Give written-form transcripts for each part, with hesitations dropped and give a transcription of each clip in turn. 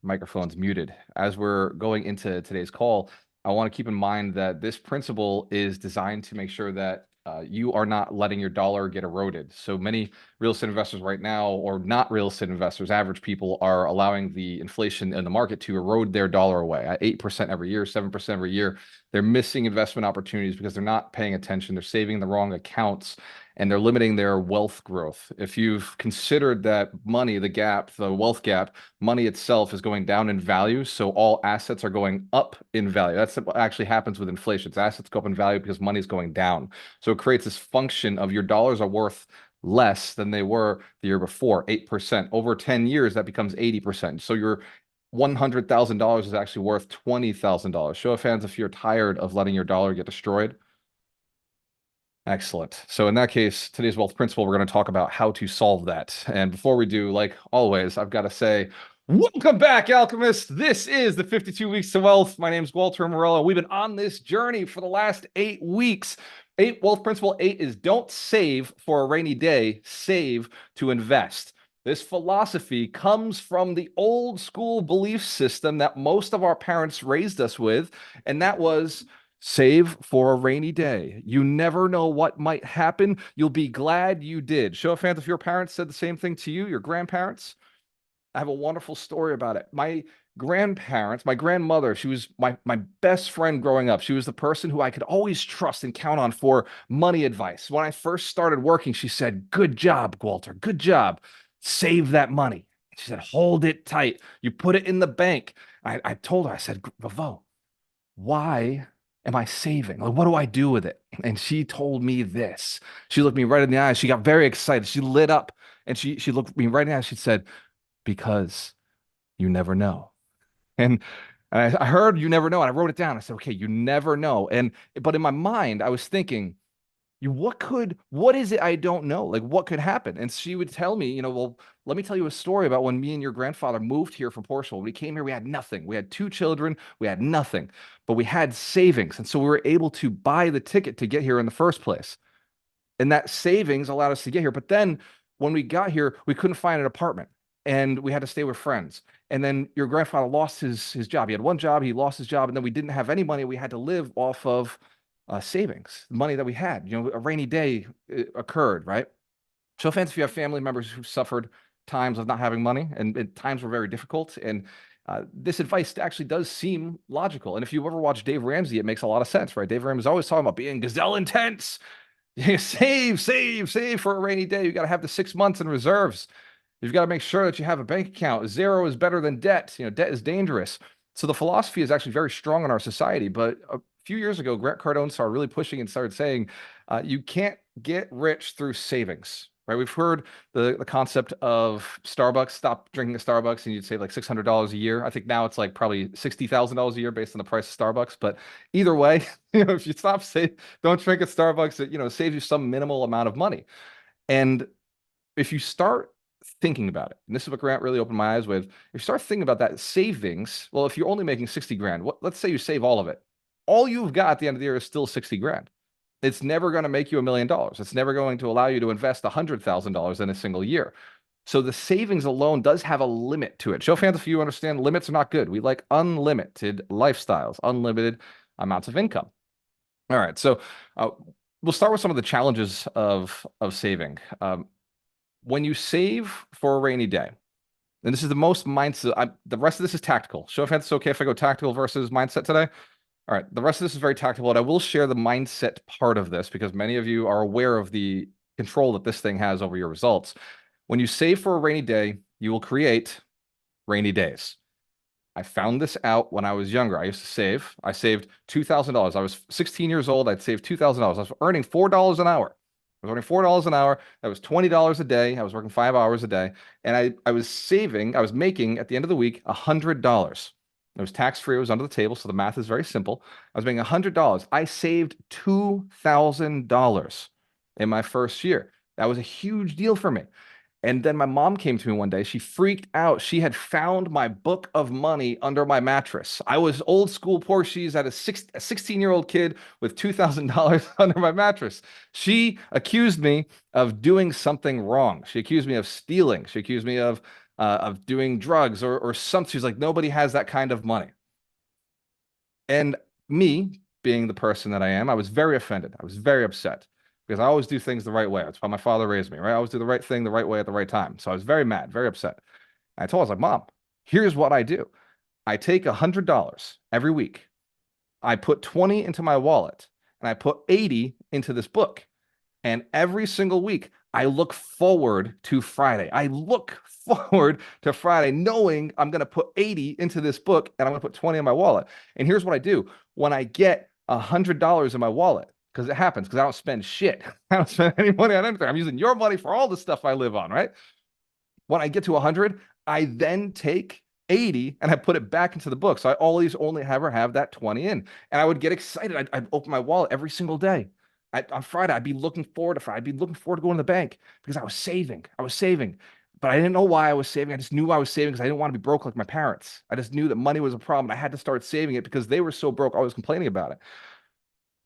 microphone's muted. As we're going into today's call, I want to keep in mind that this principle is designed to make sure that you are not letting your dollar get eroded. So many real estate investors right now, or not real estate investors, average people, are allowing the inflation in the market to erode their dollar away at 8% every year, 7% every year. They're missing investment opportunities because they're not paying attention. They're saving the wrong accounts, and they're limiting their wealth growth. If you've considered that money, the gap, the wealth gap, money itself is going down in value, so all assets are going up in value. That's what actually happens with inflation. It's assets go up in value because money is going down. So it creates this function of your dollars are worth less than they were the year before, 8%. Over 10 years, that becomes 80%. So your $100,000 is actually worth $20,000. Show of hands if you're tired of letting your dollar get destroyed. Excellent. So in that case, today's wealth principle, we're going to talk about how to solve that. And before we do, like always, I've got to say, welcome back, alchemists. This is the 52 Weeks to Wealth. My name is Walter Morello. We've been on this journey for the last 8 weeks. Wealth principle 8 is don't save for a rainy day, save to invest. This philosophy comes from the old school belief system that most of our parents raised us with, and that was save for a rainy day. You never know what might happen. You'll be glad you did. Show of hands if your parents said the same thing to you, your grandparents. I have a wonderful story about it. My grandparents, my grandmother, she was my best friend growing up. She was the person who I could always trust and count on for money advice. When I first started working, she said, "Good job, Walter. Good job. Save that money." She said, "Hold it tight. You put it in the bank." I told her, I said, "Vavo, why am I saving? Like, what do I do with it?" And she told me this. She looked me right in the eyes. She got very excited. She lit up and she looked me right in the eyes. She said, "Because you never know." And I heard "you never know." And I wrote it down. I said, okay, you never know. But in my mind, I was thinking, what is it I don't know? Like, what could happen? And she would tell me, well, let me tell you a story about when me and your grandfather moved here from Portugal. When we came here, we had nothing. We had 2 children. We had nothing, but we had savings. And so we were able to buy the ticket to get here in the first place. And that savings allowed us to get here. But then when we got here, we couldn't find an apartment and we had to stay with friends. And then your grandfather lost his job. He had one job, he lost his job, and then we didn't have any money. We had to live off of savings, money that we had. A rainy day occurred, right? Show of hands if you have family members who suffered times of not having money, and times were very difficult. And this advice actually does seem logical. And if you ever watch Dave Ramsey, it makes a lot of sense, right? Dave Ramsey is always talking about being gazelle intense. Save for a rainy day. You got to have the 6 months in reserves. You've got to make sure that you have a bank account. Zero is better than debt. Debt is dangerous. So the philosophy is actually very strong in our society. But a few years ago, Grant Cardone started really pushing and started saying, you can't get rich through savings, right? We've heard the concept of Starbucks, stop drinking at Starbucks and you'd save like $600 a year. I think now it's like probably $60,000 a year based on the price of Starbucks. But either way, if you don't drink at Starbucks, it saves you some minimal amount of money. And if you start thinking about it, and this is what Grant really opened my eyes with, if you start thinking about that savings, well, if you're only making 60 grand, let's say you save all of it. All you've got at the end of the year is still 60 grand. It's never going to make you $1 million. It's never going to allow you to invest $100,000 in a single year. So the savings alone does have a limit to it. Show of hands if you understand limits are not good. We like unlimited lifestyles, unlimited amounts of income. All right, so we'll start with some of the challenges of saving. When you save for a rainy day, and this is the most mindset, the rest of this is tactical. Show of hands, it's okay if I go tactical versus mindset today? All right, the rest of this is very tactical, and I will share the mindset part of this because many of you are aware of the control that this thing has over your results. When you save for a rainy day, you will create rainy days. I found this out when I was younger. I used to save. I saved $2,000. I was 16 years old. I'd saved $2,000. I was earning $4 an hour. I was earning $4 an hour. That was $20 a day. I was working 5 hours a day. And I was making at the end of the week $100. It was tax-free. It was under the table. So the math is very simple. I was making $100. I saved $2,000 in my first year. That was a huge deal for me. And then my mom came to me one day. She freaked out. She had found my book of money under my mattress. I was old school Portuguese at a 16-year-old kid with $2,000 under my mattress. She accused me of doing something wrong. She accused me of stealing. She accused me of of doing drugs or something. She's like, nobody has that kind of money. And me, being the person that I am, I was very offended. I was very upset because I always do things the right way. That's why my father raised me, right? I always do the right thing the right way at the right time. So I was very mad, very upset. And I told her, I was like, Mom, here's what I do. I take $100 every week. I put 20 into my wallet and I put 80 into this book. And every single week, I look forward to Friday. I look forward to Friday, knowing I'm going to put 80 into this book and I'm going to put 20 in my wallet. And here's what I do. When I get $100 in my wallet, because it happens, because I don't spend shit. I don't spend any money on anything. I'm using your money for all the stuff I live on, right? When I get to 100, I then take 80 and I put it back into the book. So I always only ever have that 20 in. And I would get excited. I'd open my wallet every single day. On Friday, I'd be looking forward to Friday. I'd be looking forward to going to the bank because I was saving. I was saving. But I didn't know why I was saving. I just knew I was saving because I didn't want to be broke like my parents. I just knew that money was a problem. I had to start saving it because they were so broke, always complaining about it.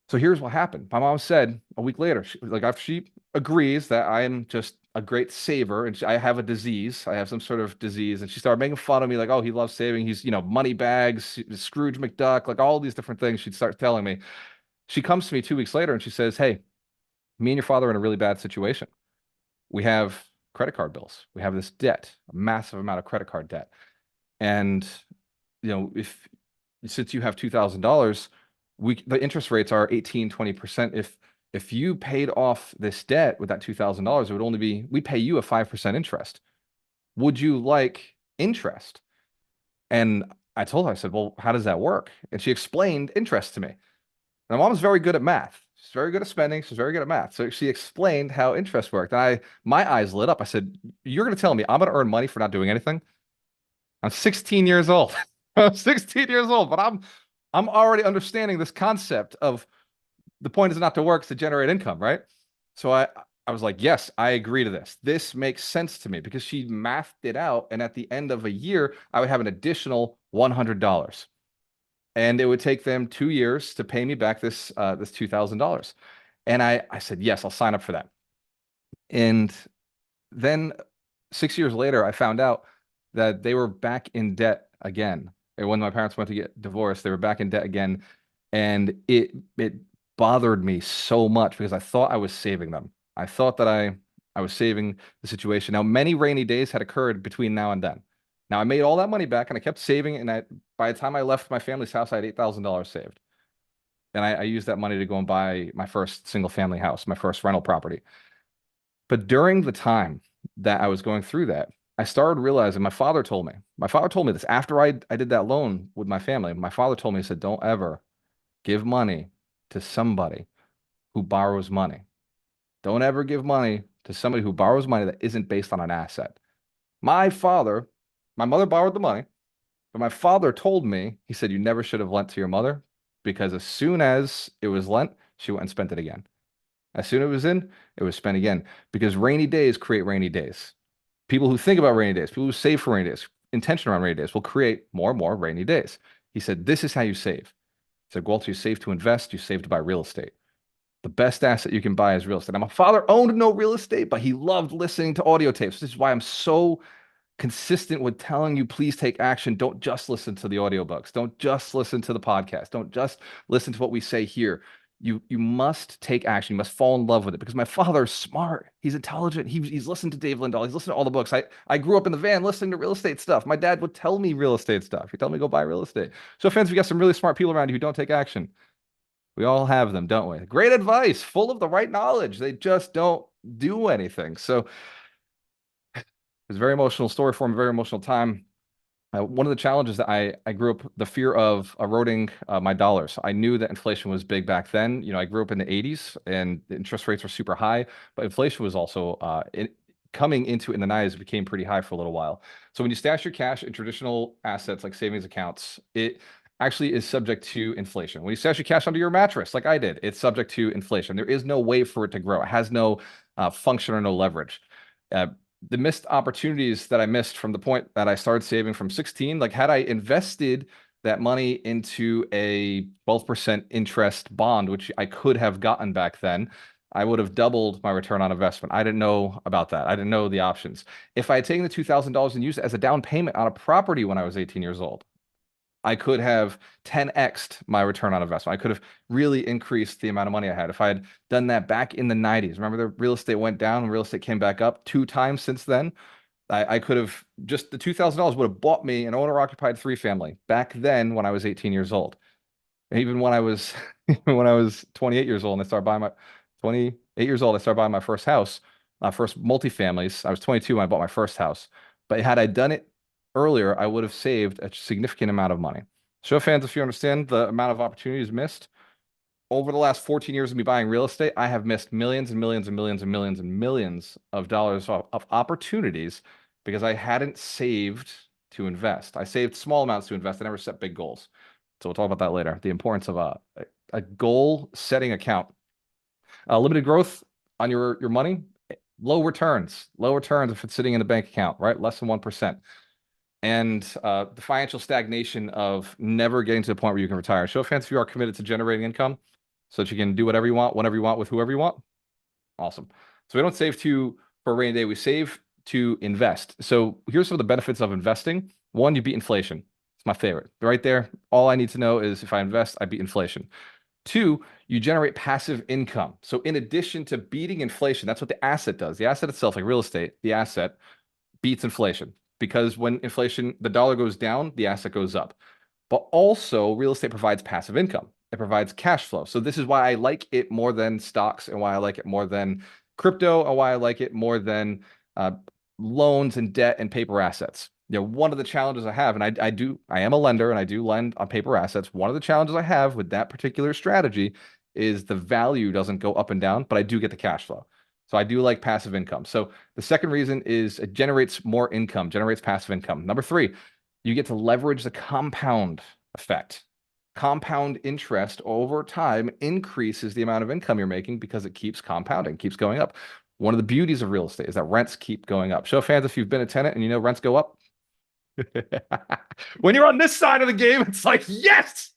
So here's what happened. My mom said a week later, after she agrees that I am just a great saver and I have a disease, I have some sort of disease, and she started making fun of me like, oh, he loves saving. He's, money bags, Scrooge McDuck, like all these different things she'd start telling me. She comes to me 2 weeks later and she says, hey, me and your father are in a really bad situation. We have credit card bills. We have this debt, a massive amount of credit card debt. And, if since you have $2,000, the interest rates are 18, 20%. If you paid off this debt with that $2,000, it would only be, we pay you a 5% interest. Would you like interest? And I told her, I said, well, how does that work? And she explained interest to me. My mom's very good at math. She's very good at spending. She's very good at math. So she explained how interest worked. And my eyes lit up. I said, you're going to tell me I'm going to earn money for not doing anything? I'm 16 years old. I'm 16 years old, but I'm already understanding this concept of the point is not to work, it's to generate income, right? So I was like, yes, I agree to this. This makes sense to me because she mathed it out. And at the end of a year, I would have an additional $100. And it would take them 2 years to pay me back this $2,000. And I said, yes, I'll sign up for that. And then 6 years later, I found out that they were back in debt again. And when my parents went to get divorced, they were back in debt again. And it bothered me so much because I thought I was saving them. I thought that I was saving the situation. Now, many rainy days had occurred between now and then. Now, I made all that money back and I kept saving. And by the time I left my family's house, I had $8,000 saved. And I used that money to go and buy my first single family house, my first rental property. But during the time that I was going through that, I started realizing my father told me this after I did that loan with my family. My father told me, he said, don't ever give money to somebody who borrows money. Don't ever give money to somebody who borrows money that isn't based on an asset. My mother borrowed the money, but my father told me, he said, you never should have lent to your mother because as soon as it was lent, she went and spent it again. As soon as it was in, it was spent again because rainy days create rainy days. People who think about rainy days, people who save for rainy days, intention around rainy days will create more and more rainy days. He said, this is how you save. He said, Walter, you save to invest, you save to buy real estate. The best asset you can buy is real estate. Now, my father owned no real estate, but he loved listening to audio tapes. This is why I'm so consistent with telling you, please take action. Don't just listen to the audiobooks. Don't just listen to the podcast. Don't just listen to what we say here. You must take action. You must fall in love with it because my father is smart. He's intelligent. He's listened to Dave Lindahl. He's listened to all the books. I grew up in the van listening to real estate stuff. My dad would tell me real estate stuff. He'd tell me to go buy real estate. So friends, we got some really smart people around you who don't take action. We all have them, don't we? Great advice, full of the right knowledge. They just don't do anything. So it's a very emotional story for me, very emotional time. One of the challenges that I grew up, the fear of eroding my dollars. I knew that inflation was big back then. I grew up in the 80s and the interest rates were super high, but inflation was also coming into in the 90s, it became pretty high for a little while. So when you stash your cash in traditional assets like savings accounts, it actually is subject to inflation. When you stash your cash under your mattress, like I did, it's subject to inflation. There is no way for it to grow. It has no function or no leverage. The missed opportunities that I missed from the point that I started saving from 16, like had I invested that money into a 12% interest bond, which I could have gotten back then, I would have doubled my return on investment. I didn't know about that. I didn't know the options. If I had taken the $2,000 and used it as a down payment on a property when I was 18 years old, I could have 10x'd my return on investment. I could have really increased the amount of money I had. If I had done that back in the 90s, remember the real estate went down and real estate came back up 2 times since then? I could have just the $2,000 would have bought me an owner-occupied three-family back then when I was 18 years old. Even when I was when I was 28 years old and I started buying my 28 years old, I started buying my first house, my first multifamilies. I was 22 when I bought my first house. But had I done it earlier, I would have saved a significant amount of money. Show of hands if you understand the amount of opportunities missed. Over the last 14 years of me buying real estate, I have missed millions and millions and millions and millions and millions of dollars of opportunities because I hadn't saved to invest. I saved small amounts to invest. I never set big goals. So we'll talk about that later. The importance of a goal setting account. Limited growth on your money, low returns if it's sitting in the bank account, right? Less than 1%. And the financial stagnation of never getting to the point where you can retire. Show of hands if you are committed to generating income so that you can do whatever you want, whenever you want, with whoever you want. Awesome. So we don't save for a rainy day. We save to invest. So here's some of the benefits of investing. One, you beat inflation. It's my favorite. Right there, all I need to know is if I invest, I beat inflation. Two, you generate passive income. So in addition to beating inflation, that's what the asset does. The asset itself, like real estate, the asset beats inflation because when inflation, the dollar goes down, the asset goes up. But also, real estate provides passive income. It provides cash flow. So this is why I like it more than stocks and why I like it more than crypto and why I like it more than loans and debt and paper assets. One of the challenges I have, and I am a lender and I do lend on paper assets. One of the challenges I have with that particular strategy is the value doesn't go up and down, but I do get the cash flow. So I do like passive income. So the second reason is it generates more income, generates passive income. Number three, you get to leverage the compound effect. Compound interest over time increases the amount of income you're making because it keeps compounding, keeps going up. One of the beauties of real estate is that rents keep going up. Show of hands if you've been a tenant and you know rents go up. When you're on this side of the game, it's like, yes,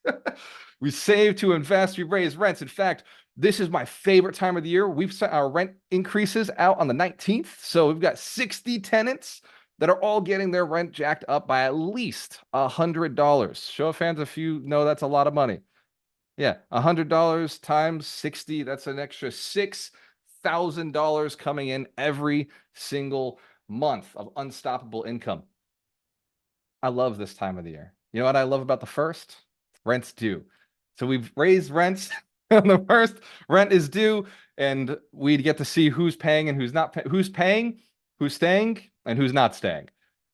we save to invest, we raise rents. In fact, this is my favorite time of the year. We've set our rent increases out on the 19th. So we've got 60 tenants that are all getting their rent jacked up by at least $100. Show of hands if you know that's a lot of money. Yeah, $100 times 60, that's an extra $6,000 coming in every single month of unstoppable income. I love this time of the year. You know what I love about the first? Rent's due. So we've raised rents on the first. Rent is due, and we get to see who's paying and who's not who's paying, who's staying, and who's not staying.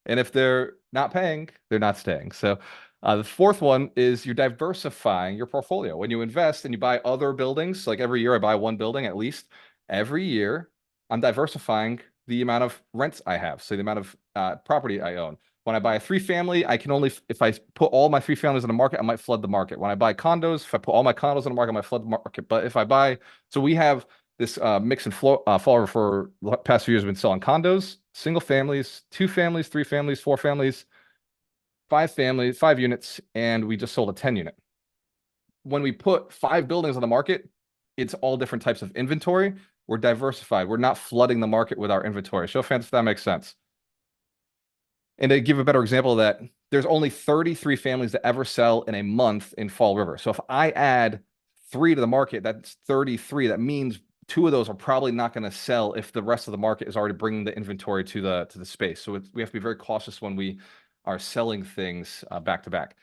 And if they're not paying, they're not staying. So the fourth one is you're diversifying your portfolio. When you invest and you buy other buildings, like every year I buy one building at least, every year I'm diversifying the amount of rents I have, so the amount of property I own. When I buy a three-family, I can only, if I put all my three families in the market, I might flood the market. When I buy condos, if I put all my condos in the market, I might flood the market. But if I buy, so we have this mix and flow for the past few years, we've been selling condos, single families, two families, three families, four families, five families, 5 units, and we just sold a 10 unit. When we put 5 buildings on the market, it's all different types of inventory. We're diversified. We're not flooding the market with our inventory. Show of hands if that makes sense. And to give a better example of that, there's only 33 families that ever sell in a month in Fall River. So if I add 3 to the market, that's 33. That means 2 of those are probably not going to sell if the rest of the market is already bringing the inventory to the space. So we have to be very cautious when we are selling things back to back.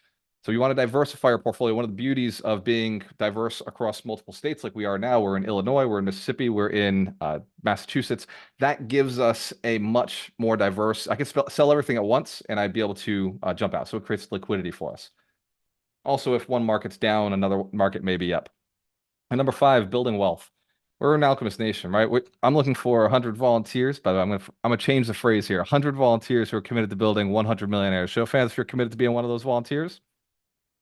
So you want to diversify your portfolio. One of the beauties of being diverse across multiple states like we are now, we're in Illinois, we're in Mississippi, we're in Massachusetts. That gives us a much more diverse, I can sell everything at once and I'd be able to jump out. So it creates liquidity for us. Also, if one market's down, another market may be up. And number 5, building wealth. We're an Alchemist Nation, right? I'm looking for 100 volunteers. By the way, I'm going to change the phrase here. 100 volunteers who are committed to building 100 millionaires. Show of hands if you're committed to being one of those volunteers.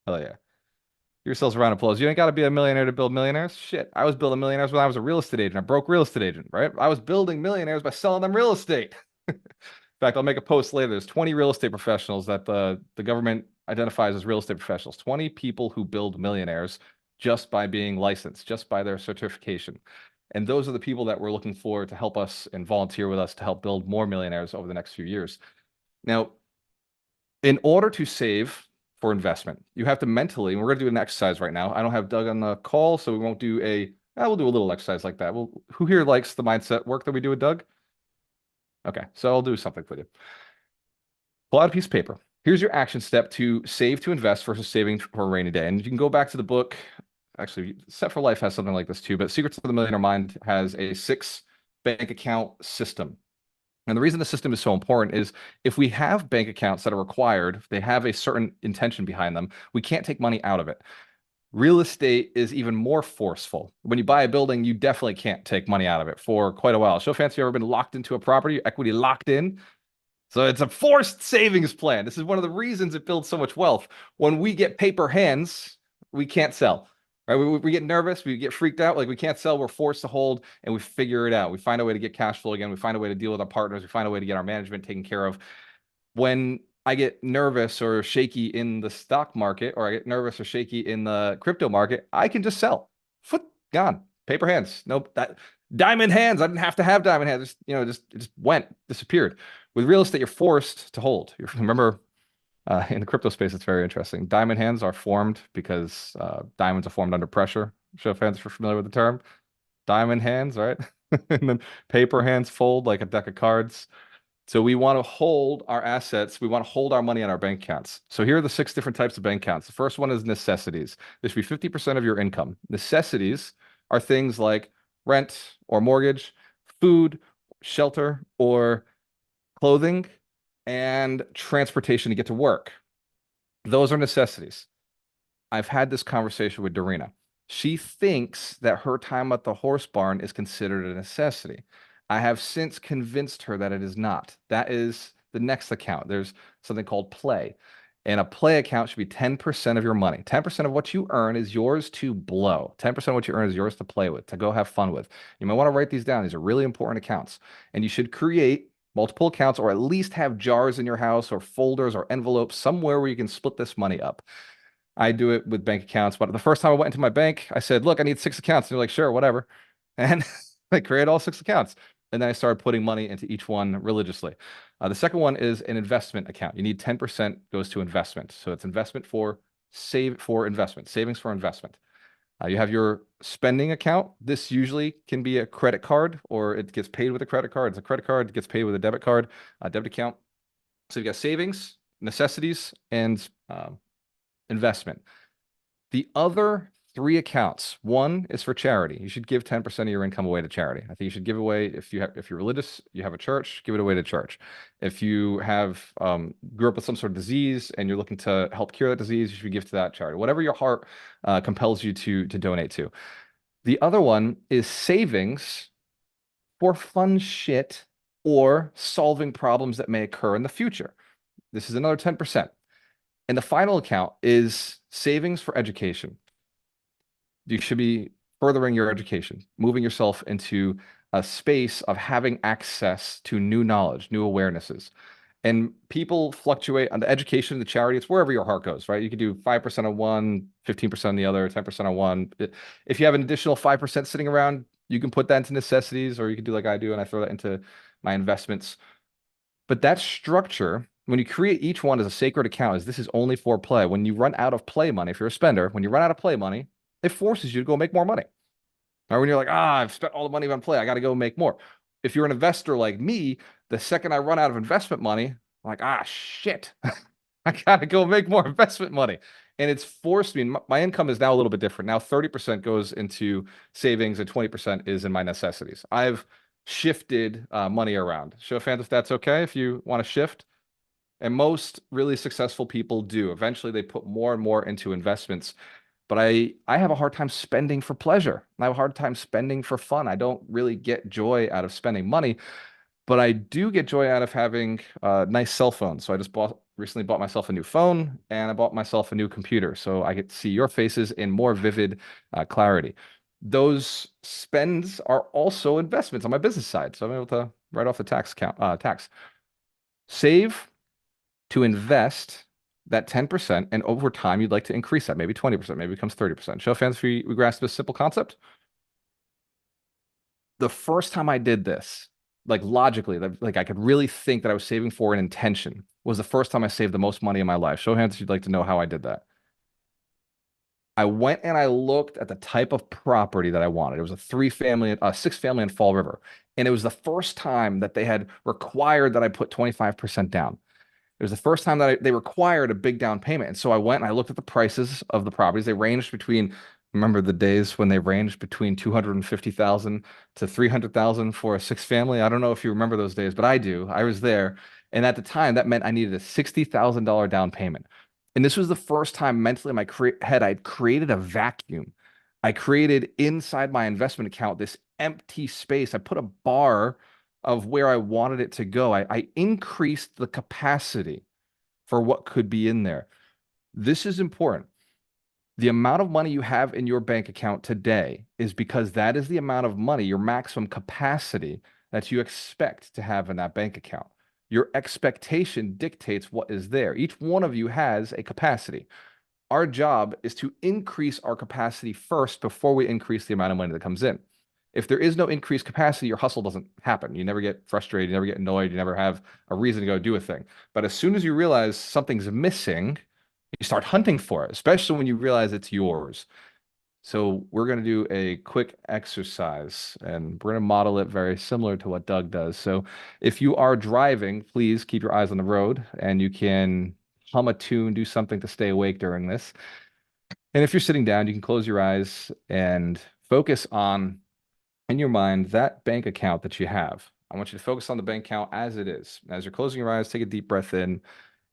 Hell yeah. Give yourselves a round of applause. You ain't got to be a millionaire to build millionaires. Shit, I was building millionaires when I was a real estate agent, a broke real estate agent, right? I was building millionaires by selling them real estate. In fact, I'll make a post later. There's 20 real estate professionals that the government identifies as real estate professionals. 20 people who build millionaires just by being licensed, just by their certification. And those are the people that we're looking for to help us and volunteer with us to help build more millionaires over the next few years. Now, in order to save for investment, you have to mentally, and we're going to do an exercise right now. I don't have Doug on the call, so we won't do we'll do a little exercise like that. Who here likes the mindset work that we do with Doug? Okay, so I'll do something for you. Pull out a piece of paper. Here's your action step to save to invest versus saving for a rainy day. And you can go back to the book. Actually, Set for Life has something like this too, but Secrets of the Millionaire Mind has a 6 bank account system. And the reason the system is so important is if we have bank accounts that are required, they have a certain intention behind them, we can't take money out of it. Real estate is even more forceful. When you buy a building, you definitely can't take money out of it for quite a while. Show of hands, have you ever been locked into a property, equity locked in? So it's a forced savings plan. This is one of the reasons it builds so much wealth. When we get paper hands, we can't sell. Right? We get nervous, we get freaked out, like we can't sell, we're forced to hold, and we figure it out. We find a way to get cash flow again, we find a way to deal with our partners, we find a way to get our management taken care of. When I get nervous or shaky in the stock market, or I get nervous or shaky in the crypto market, I can just sell. Foot gone. Paper hands. Nope. That diamond hands. I didn't have to have diamond hands. Just went, disappeared. With real estate, you're forced to hold. You remember in the crypto space, it's very interesting. Diamond hands are formed because diamonds are formed under pressure. Show of hands if you're familiar with the term. Diamond hands, right? And then paper hands fold like a deck of cards. So we want to hold our assets. We want to hold our money on our bank accounts. So here are the 6 different types of bank accounts. The first one is necessities. This should be 50% of your income. Necessities are things like rent or mortgage, food, shelter, or clothing, and transportation to get to work. Those are necessities. I've had this conversation with Dorina. She thinks that her time at the horse barn is considered a necessity. I have since convinced her that it is not. That is the next account. There's something called play. And a play account should be 10% of your money. 10% of what you earn is yours to blow. 10% of what you earn is yours to play with, to go have fun with. You might want to write these down. These are really important accounts. And you should create multiple accounts, or at least have jars in your house or folders or envelopes somewhere where you can split this money up. I do it with bank accounts, but the first time I went into my bank, I said, look, I need 6 accounts. And they're like, sure, whatever. And I created all 6 accounts. And then I started putting money into each one religiously. The second one is an investment account. You need 10% goes to investment. So it's investment for investment, savings for investment. You have your spending account. This usually can be a credit card, or it gets paid with a credit card. It's a credit card, it gets paid with a debit card, a debit account. So you got savings, necessities, and investment. The other 3 accounts, one is for charity. You should give 10% of your income away to charity. I think you should give away, if you're religious, you have a church, give it away to church. If you have grew up with some sort of disease and you're looking to help cure that disease, you should give to that charity. Whatever your heart compels you to donate to. The other one is savings for fun shit or solving problems that may occur in the future. This is another 10%. And the final account is savings for education. You should be furthering your education, moving yourself into a space of having access to new knowledge, new awarenesses. And people fluctuate on the education, the charity, it's wherever your heart goes, right? You could do 5% on one, 15% on the other, 10% on one. If you have an additional 5% sitting around, you can put that into necessities, or you can do like I do, and I throw that into my investments. But that structure, when you create each one as a sacred account, is this is only for play. When you run out of play money, if you're a spender, when you run out of play money, it forces you to go make more money. Or when you're like, I've spent all the money on play, I got to go make more. If you're an investor like me, the second I run out of investment money, I'm like, shit, I got to go make more investment money. And it's forced me. My income is now a little bit different. Now 30% goes into savings and 20% is in my necessities. I've shifted money around. Show of hands if that's okay, if you want to shift. And most really successful people do. Eventually, they put more and more into investments. But I have a hard time spending for pleasure. I have a hard time spending for fun. I don't really get joy out of spending money, but I do get joy out of having a nice cell phone. So I just recently bought myself a new phone, and I bought myself a new computer. So I get to see your faces in more vivid clarity. Those spends are also investments on my business side. So I'm able to write off the tax. Save to invest that 10%, and over time, you'd like to increase that, maybe 20%, maybe it becomes 30%. Show of hands if we grasp this simple concept. The first time I did this, like logically, like I could really think that I was saving for an intention, was the first time I saved the most money in my life. Show of hands if you'd like to know how I did that. I went and I looked at the type of property that I wanted. It was a six family in Fall River. And it was the first time that they had required that I put 25% down. It was the first time that they required a big down payment. And so I went and I looked at the prices of the properties. They ranged between, remember the days when they ranged between 250,000 to 300,000 for a six family? I don't know if you remember those days, but I do. I was there. And at the time, that meant I needed a $60,000 down payment. And this was the first time mentally in my head I'd created a vacuum. I created inside my investment account this empty space. I put a bar of where I wanted it to go. I increased the capacity for what could be in there. This is important. The amount of money you have in your bank account today is because that is the amount of money, your maximum capacity that you expect to have in that bank account. Your expectation dictates what is there. Each one of you has a capacity. Our job is to increase our capacity first before we increase the amount of money that comes in. If there is no increased capacity, your hustle doesn't happen. You never get frustrated, you never get annoyed, you never have a reason to go do a thing. But as soon as you realize something's missing, you start hunting for it, especially when you realize it's yours. So we're going to do a quick exercise and we're going to model it very similar to what Doug does. So if you are driving, please keep your eyes on the road and you can hum a tune, do something to stay awake during this. And if you're sitting down, you can close your eyes and focus on, in your mind, that bank account that you have. I want you to focus on the bank account as it is. As you're closing your eyes, take a deep breath in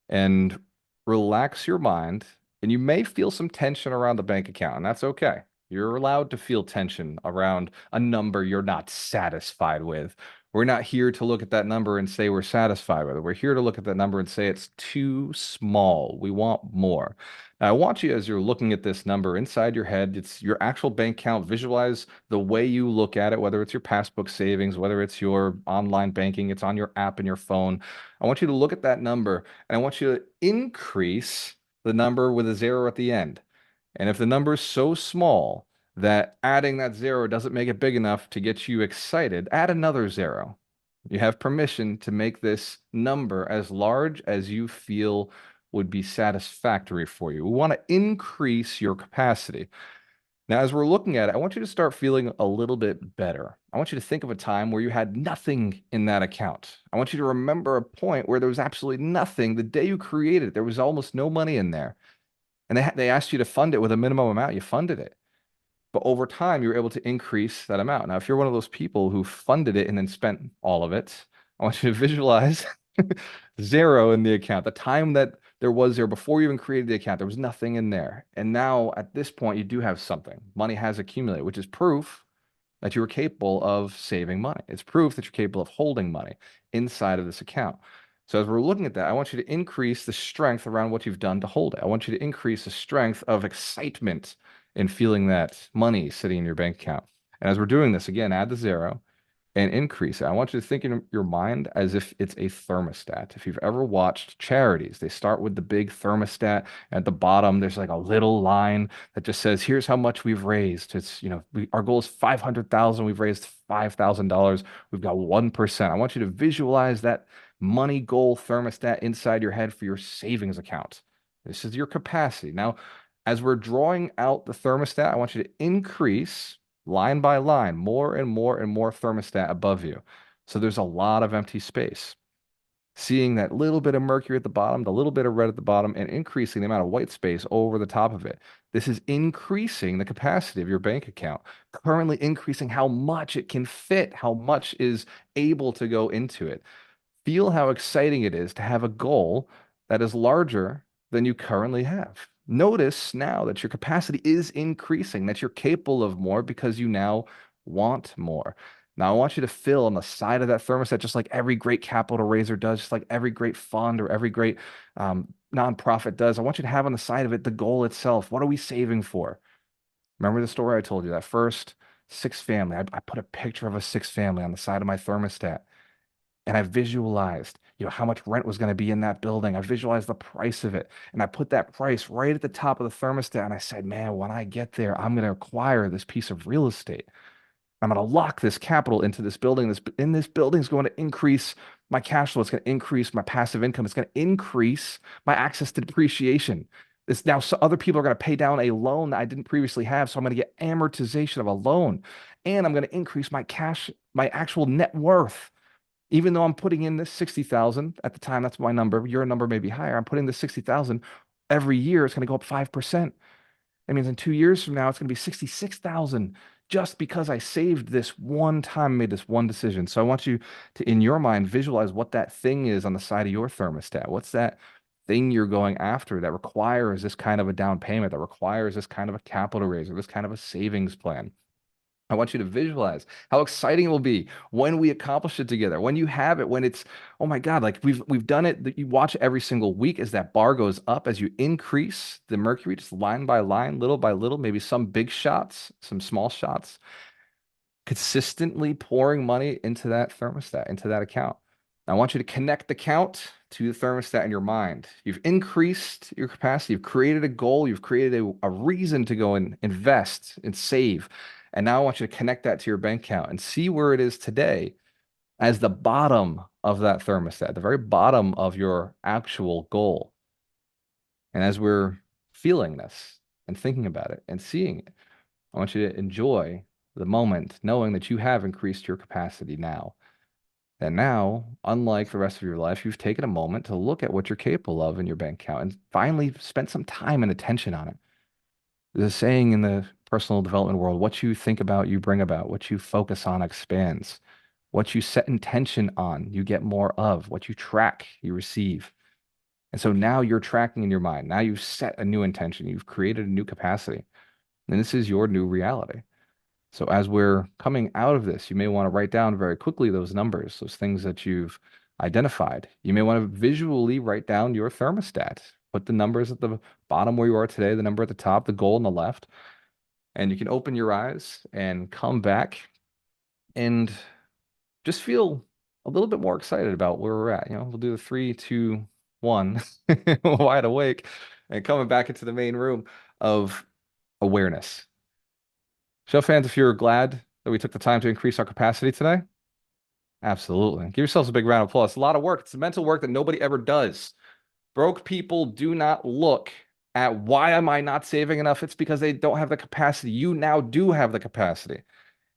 and relax your mind. And you may feel some tension around the bank account, and that's okay. You're allowed to feel tension around a number you're not satisfied with. We're not here to look at that number and say we're satisfied with it. We're here to look at that number and say it's too small. We want more. Now, I want you, as you're looking at this number inside your head, it's your actual bank account. Visualize the way you look at it, whether it's your passbook savings, whether it's your online banking, it's on your app in your phone. I want you to look at that number and I want you to increase the number with a zero at the end. And if the number is so small that adding that zero doesn't make it big enough to get you excited, add another zero. You have permission to make this number as large as you feel would be satisfactory for you. We want to increase your capacity. Now, as we're looking at it, I want you to start feeling a little bit better. I want you to think of a time where you had nothing in that account. I want you to remember a point where there was absolutely nothing. The day you created it, there was almost no money in there. And they asked you to fund it with a minimum amount. You funded it. But over time, you were able to increase that amount. Now, if you're one of those people who funded it and then spent all of it, I want you to visualize zero in the account. The time that there was there before you even created the account, there was nothing in there. And now at this point, you do have something. Money has accumulated, which is proof that you were capable of saving money. It's proof that you're capable of holding money inside of this account. So as we're looking at that, I want you to increase the strength around what you've done to hold it. I want you to increase the strength of excitement in feeling that money sitting in your bank account. And as we're doing this, again, add the zero and increase it. I want you to think in your mind as if it's a thermostat. If you've ever watched charities, they start with the big thermostat. At the bottom, there's like a little line that just says, here's how much we've raised. It's, our goal is 500,000. We've raised $5,000. We've got 1%. I want you to visualize that money goal thermostat inside your head for your savings account. This is your capacity. Now, as we're drawing out the thermostat, I want you to increase line by line, more and more and more thermostat above you. So there's a lot of empty space. Seeing that little bit of mercury at the bottom, the little bit of red at the bottom, and increasing the amount of white space over the top of it. This is increasing the capacity of your bank account, currently increasing how much it can fit, how much is able to go into it. Feel how exciting it is to have a goal that is larger than you currently have. Notice now that your capacity is increasing, that you're capable of more because you now want more. Now, I want you to fill on the side of that thermostat, just like every great capital raiser does, just like every great fund or every great nonprofit does. I want you to have on the side of it the goal itself. What are we saving for? Remember the story I told you, that first six family? I put a picture of a six family on the side of my thermostat. And I visualized, how much rent was going to be in that building. I visualized the price of it. And I put that price right at the top of the thermostat. And I said, man, when I get there, I'm going to acquire this piece of real estate. I'm going to lock this capital into this building. This building is going to increase my cash flow. It's going to increase my passive income. It's going to increase my access to depreciation. This now, so other people are going to pay down a loan that I didn't previously have. So I'm going to get amortization of a loan, and I'm going to increase my cash, my actual net worth. Even though I'm putting in this 60,000 at the time, that's my number. Your number may be higher. I'm putting this 60,000 every year. It's going to go up 5%. That means in 2 years from now, it's going to be 66,000 just because I saved this one time, made this one decision. So I want you to, in your mind, visualize what that thing is on the side of your thermostat. What's that thing you're going after that requires this kind of a down payment, that requires this kind of a capital raise, or this kind of a savings plan? I want you to visualize how exciting it will be when we accomplish it together, when you have it, when it's, oh my God, like we've done it. That you watch every single week as that bar goes up, as you increase the mercury, just line by line, little by little, maybe some big shots, some small shots, consistently pouring money into that thermostat, into that account. I want you to connect the count to the thermostat in your mind. You've increased your capacity. You've created a goal. You've created a reason to go and invest and save. And now I want you to connect that to your bank account and see where it is today as the bottom of that thermostat, the very bottom of your actual goal. And as we're feeling this and thinking about it and seeing it, I want you to enjoy the moment knowing that you have increased your capacity now. And now, unlike the rest of your life, you've taken a moment to look at what you're capable of in your bank account and finally spent some time and attention on it. There's a saying in the personal development world, what you think about, you bring about. What you focus on expands. What you set intention on, you get more of. What you track, you receive. And so now you're tracking in your mind. Now you've set a new intention. You've created a new capacity. And this is your new reality. So as we're coming out of this, you may want to write down very quickly those numbers, those things that you've identified. You may want to visually write down your thermostat. Put the numbers at the bottom where you are today, the number at the top, the goal on the left. And you can open your eyes and come back and just feel a little bit more excited about where we're at. We'll do the 3, 2, 1, wide awake, and coming back into the main room of awareness. Show of hands if you're glad that we took the time to increase our capacity today. Absolutely. Give yourselves a big round of applause. It's a lot of work. It's mental work that nobody ever does. Broke people do not look at why am I not saving enough? It's because they don't have the capacity. You now do have the capacity,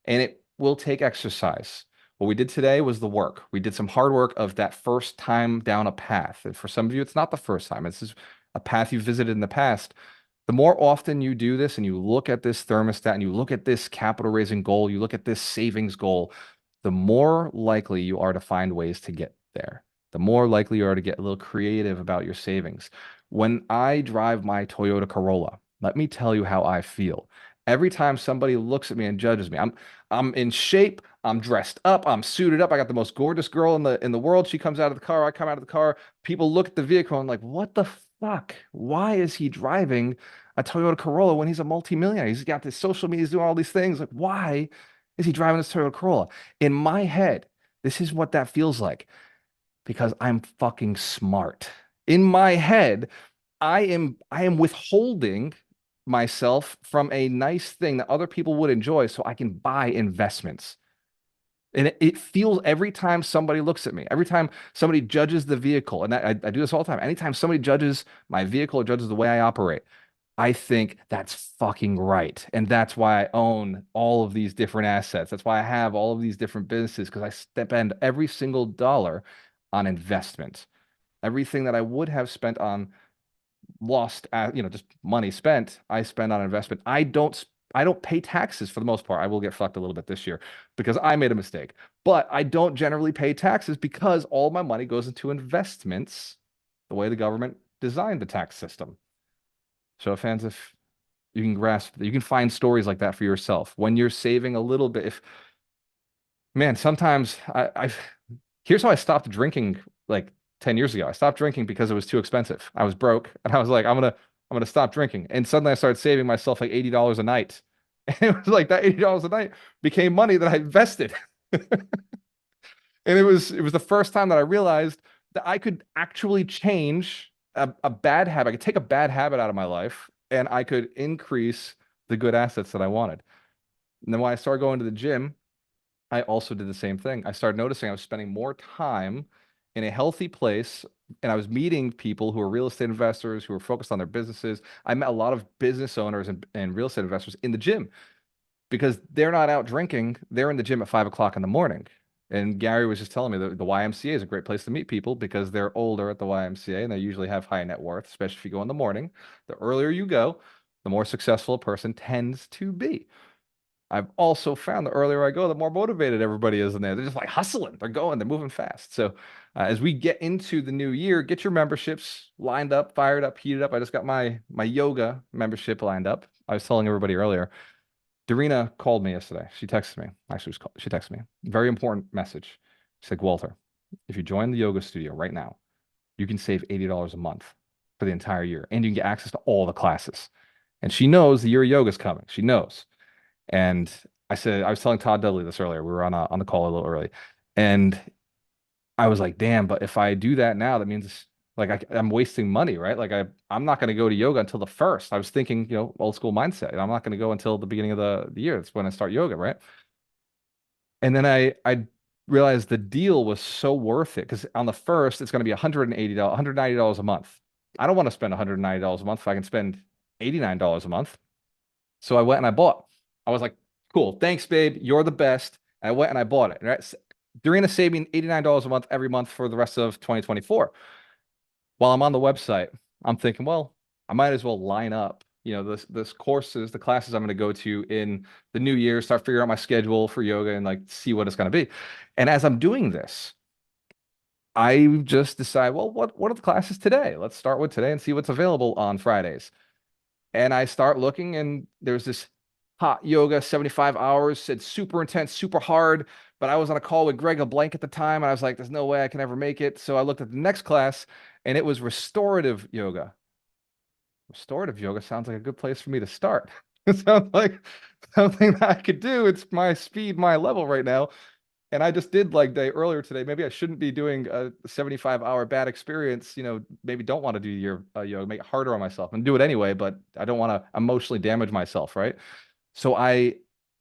and it will take exercise. What we did today was the work. We did some hard work of that first time down a path. And for some of you, it's not the first time. It's just a path you've visited in the past. The more often you do this and you look at this thermostat and you look at this capital raising goal, you look at this savings goal, the more likely you are to find ways to get there. The more likely you are to get a little creative about your savings. When I drive my Toyota Corolla, let me tell you how I feel. Every time somebody looks at me and judges me, I'm in shape, I'm dressed up, I'm suited up. I got the most gorgeous girl in the world. She comes out of the car, I come out of the car. People look at the vehicle and like, what the fuck? Why is he driving a Toyota Corolla when he's a multimillionaire? He's got this social media, he's doing all these things. Like, why is he driving this Toyota Corolla? In my head, this is what that feels like because I'm fucking smart. In my head, I am withholding myself from a nice thing that other people would enjoy so I can buy investments. And it feels every time somebody looks at me, every time somebody judges the vehicle, and I do this all the time. Anytime somebody judges my vehicle or judges the way I operate, I think that's fucking right. And that's why I own all of these different assets. That's why I have all of these different businesses, because I spend every single dollar on investment. Everything that I would have spent on lost, just money spent, I spend on investment. I don't pay taxes for the most part. I will get fucked a little bit this year because I made a mistake. But I don't generally pay taxes because all my money goes into investments the way the government designed the tax system. So fans, if you can grasp that, you can find stories like that for yourself. When you're saving a little bit, man, sometimes here's how I stopped drinking like 10 years ago. I stopped drinking because it was too expensive. I was broke and I was like, I'm gonna stop drinking. And suddenly I started saving myself like $80 a night. And it was like that $80 a night became money that I invested. And it was the first time that I realized that I could actually change a bad habit. I could take a bad habit out of my life and I could increase the good assets that I wanted. And then when I started going to the gym, I also did the same thing. I started noticing I was spending more time in a healthy place, and I was meeting people who are real estate investors who are focused on their businesses. I met a lot of business owners and real estate investors in the gym because they're not out drinking. They're in the gym at 5 o'clock in the morning. And Gary was just telling me that the YMCA is a great place to meet people because they're older at the YMCA and they usually have high net worth, especially if you go in the morning. The earlier you go, the more successful a person tends to be. I've also found the earlier I go, the more motivated everybody is in there. They're just like hustling. They're going, they're moving fast. So as we get into the new year, get your memberships lined up, fired up, heated up. I just got my yoga membership lined up. I was telling everybody earlier. Darina called me yesterday. She texted me. Actually, she texted me. Very important message. She's like, Walter, if you join the yoga studio right now, you can save $80 a month for the entire year, and you can get access to all the classes. And she knows the year of yoga is coming. She knows. And I said, I was telling Todd Dudley this earlier. We were on the call a little early, and I was like, damn, but if I do that now, that means like I'm wasting money, right? Like I'm not going to go to yoga until the first. I was thinking, old school mindset. I'm not going to go until the beginning of the year. That's when I start yoga, right? And then I realized the deal was so worth it because on the first, it's going to be $180, $190 a month. I don't want to spend $190 a month if I can spend $89 a month. So I went and I bought. I was like, cool, thanks, babe. You're the best. And I went and I bought it. Right? Darina saved me $89 a month every month for the rest of 2024. While I'm on the website, I'm thinking, well, I might as well line up, this courses, the classes I'm going to go to in the new year, start figuring out my schedule for yoga and like see what it's going to be. And as I'm doing this, I just decide, well, what are the classes today? Let's start with today and see what's available on Fridays. And I start looking, and there's this hot yoga, 75 hours. It's super intense, super hard. But I was on a call with Greg LeBlanc at the time, and I was like, there's no way I can ever make it. So I looked at the next class, and it was restorative yoga. Restorative yoga sounds like a good place for me to start. It sounds like something that I could do. It's my speed, my level right now. And I just did like day earlier today. Maybe I shouldn't be doing a 75-hour bad experience. Maybe don't want to do your make it harder on myself and do it anyway, but I don't want to emotionally damage myself, right? So I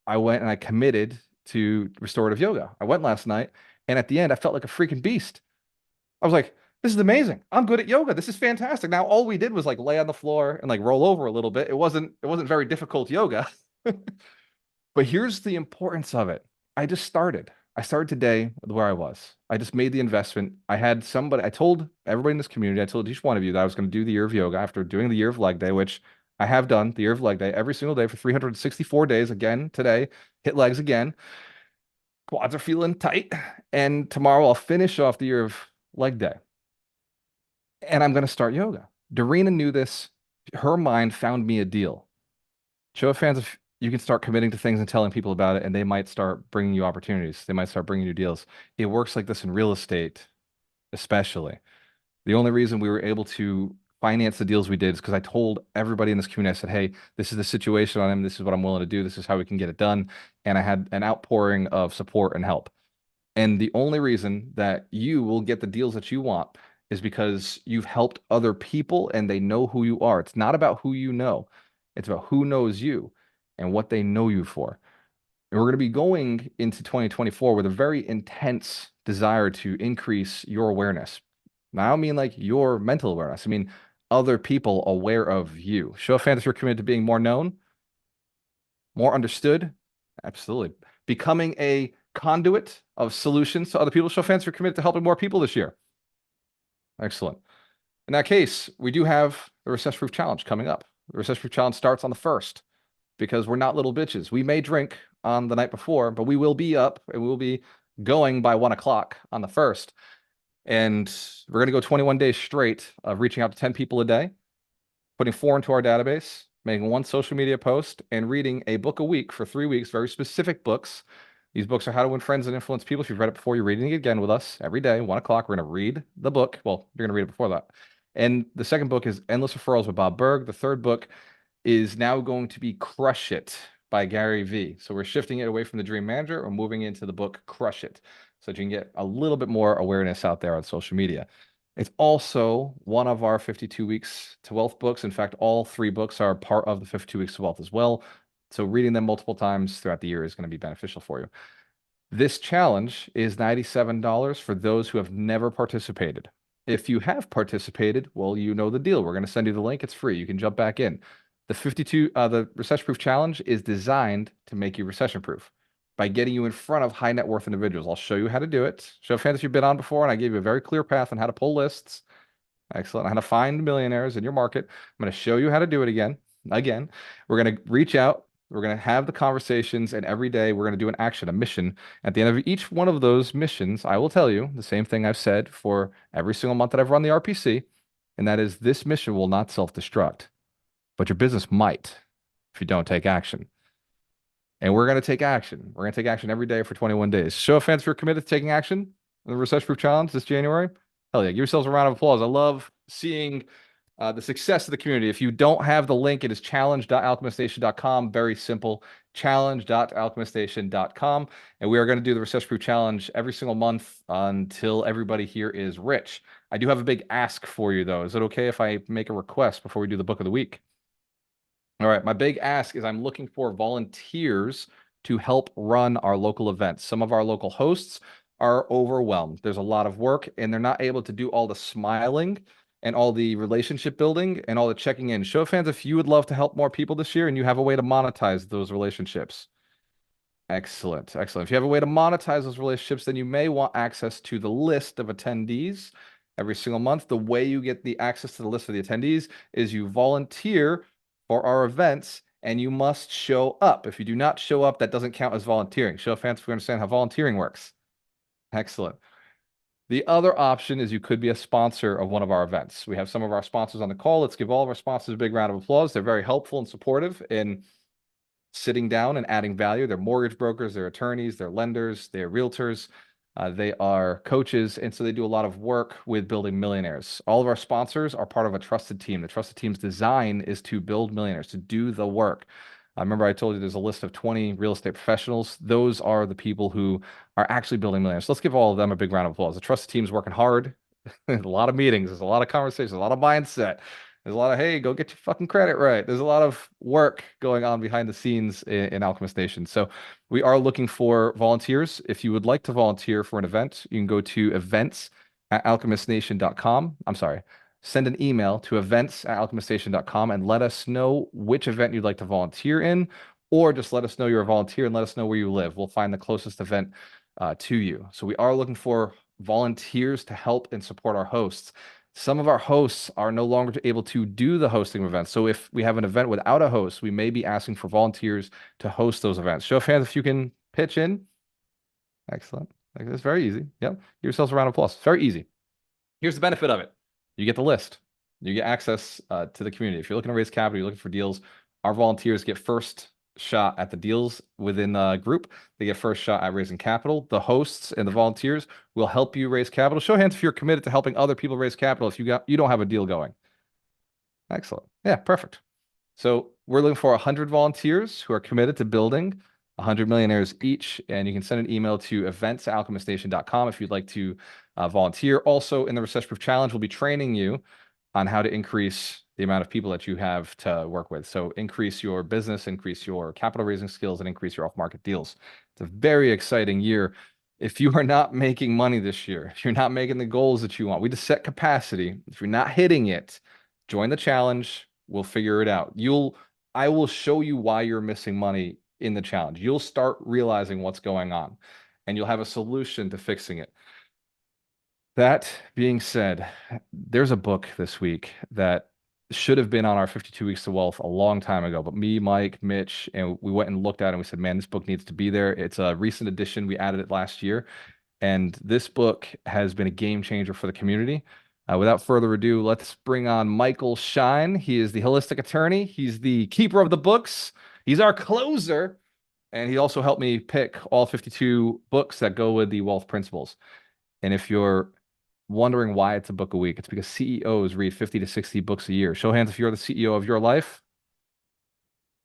went and I committed to restorative yoga. I went last night, and at the end, I felt like a freaking beast. I was like, this is amazing. I'm good at yoga. This is fantastic. Now all we did was like lay on the floor and like roll over a little bit. It wasn't very difficult yoga. But here's the importance of it. I just started. I started today where I was. I just made the investment. I told everybody in this community, I told each one of you that I was going to do the year of yoga after doing the year of leg day, which I have done the year of leg day every single day for 364 days. Again, today, hit legs again. Quads are feeling tight. And tomorrow I'll finish off the year of leg day. And I'm going to start yoga. Darina knew this. Her mind found me a deal. Show of fans, if you can start committing to things and telling people about it, and they might start bringing you opportunities. They might start bringing you deals. It works like this in real estate, especially. The only reason we were able to finance the deals we did is because I told everybody in this community, I said, hey, this is the situation I'm in. This is what I'm willing to do. This is how we can get it done. And I had an outpouring of support and help. And the only reason that you will get the deals that you want is because you've helped other people and they know who you are. It's not about who you know. It's about who knows you and what they know you for. And we're going to be going into 2024 with a very intense desire to increase your awareness. Now, I don't mean like your mental awareness. I mean other people aware of you. Show of fans, you're committed to being more known, more understood. Absolutely. Becoming a conduit of solutions to other people. Show of fans, you're committed to helping more people this year. Excellent. In that case, we do have the Recession Proof Challenge coming up. The Recession Proof Challenge starts on the 1st because we're not little bitches. We may drink on the night before, but we will be up and we will be going by 1 o'clock on the 1st. And we're going to go 21 days straight of reaching out to 10 people a day, putting 4 into our database, making 1 social media post, and reading a book a week for 3 weeks, very specific books. These books are How to Win Friends and Influence People. If you've read it before, you're reading it again with us every day, 1 o'clock. We're going to read the book. Well, you're going to read it before that. And the second book is Endless Referrals with Bob Berg. The third book is now going to be Crush It by Gary Vee. So we're shifting it away from the Dream Manager and moving into the book Crush It so that you can get a little bit more awareness out there on social media. It's also one of our 52 Weeks to Wealth books. In fact, all 3 books are part of the 52 Weeks to Wealth as well. So reading them multiple times throughout the year is going to be beneficial for you. This challenge is $97 for those who have never participated. If you have participated, well, you know the deal. We're going to send you the link. It's free. You can jump back in. The recession proof challenge is designed to make you recession proof by getting you in front of high net worth individuals. I'll show you how to do it. Show of hands if you've been on before, and I gave you a very clear path on how to pull lists. Excellent. How to find millionaires in your market. I'm going to show you how to do it again. We're going to reach out. We're going to have the conversations, and every day we're going to do an action, a mission. At the end of each one of those missions, I will tell you the same thing I've said for every single month that I've run the RPC, and that is this mission will not self-destruct, but your business might if you don't take action. And we're going to take action. We're going to take action every day for 21 days. Show of hands if you're committed to taking action in the Recession Proof Challenge this January. Hell yeah, give yourselves a round of applause. I love seeing the success of the community. If you don't have the link, it is challenge.alchemiststation.com. Very simple, challenge.alchemiststation.com. And we are going to do the Recession Proof Challenge every single month until everybody here is rich. I do have a big ask for you, though. Is it okay if I make a request before we do the book of the week? All right, my big ask is I'm looking for volunteers to help run our local events. Some of our local hosts are overwhelmed. There's a lot of work, and they're not able to do all the smiling and all the relationship building and all the checking in. Show of hands if you would love to help more people this year and you have a way to monetize those relationships. Excellent. Excellent. If you have a way to monetize those relationships, then you may want access to the list of attendees every single month. The way you get the access to the list of the attendees is you volunteer for our events, and you must show up. If you do not show up, that doesn't count as volunteering. Show of hands if we understand how volunteering works. Excellent. The other option is you could be a sponsor of one of our events. We have some of our sponsors on the call. Let's give all of our sponsors a big round of applause. They're very helpful and supportive in sitting down and adding value. They're mortgage brokers, they're attorneys, they're lenders, they're realtors. They are coaches, and so they do a lot of work with building millionaires. All of our sponsors are part of a trusted team. The trusted team's design is to build millionaires, to do the work. Remember I told you there's a list of 20 real estate professionals. Those are the people who are actually building millionaires. So let's give all of them a big round of applause. The trusted team's working hard. There's a lot of meetings. There's a lot of conversations, a lot of mindset. There's a lot of, hey, go get your fucking credit right. There's a lot of work going on behind the scenes in Alchemist Nation. So we are looking for volunteers. If you would like to volunteer for an event, you can go to events@alchemiststation.com. I'm sorry. Send an email to events@alchemiststation.com and let us know which event you'd like to volunteer in, or just let us know you're a volunteer and let us know where you live. We'll find the closest event to you. So we are looking for volunteers to help and support our hosts. Some of our hosts are no longer able to do the hosting of events. So if we have an event without a host, we may be asking for volunteers to host those events. Show of hands if you can pitch in. Excellent. It's very easy. Yep. Give yourselves a round of applause. It's very easy. Here's the benefit of it. You get the list. You get access to the community. If you're looking to raise capital, you're looking for deals, our volunteers get first shot at the deals within the group. They get first shot at raising capital. The hosts and the volunteers will help you raise capital. Show hands if you're committed to helping other people raise capital if you don't have a deal going. Excellent. Yeah, perfect. So we're looking for 100 volunteers who are committed to building 100 millionaires each, and you can send an email to events@alchemiststation.com if you'd like to volunteer. Also, in the Recession Proof Challenge, we'll be training you on how to increase the amount of people that you have to work with. So increase your business, increase your capital raising skills, and increase your off-market deals. It's a very exciting year. If you are not making money this year, if you're not making the goals that you want, we just set capacity. If you're not hitting it, join the challenge. We'll figure it out. I will show you why you're missing money in the challenge. You'll start realizing what's going on, and you'll have a solution to fixing it. That being said, there's a book this week that should have been on our 52 Weeks to Wealth a long time ago, but me, Mike, Mitch, and we went and looked at it and we said, man, this book needs to be there. It's a recent edition. We added it last year, and this book has been a game changer for the community. Without further ado, let's bring on Michael Shine. He is the holistic attorney. He's the keeper of the books. He's our closer, and he also helped me pick all 52 books that go with the wealth principles. And if you're wondering why it's a book a week, it's because CEOs read 50 to 60 books a year. Show of hands if you're the CEO of your life.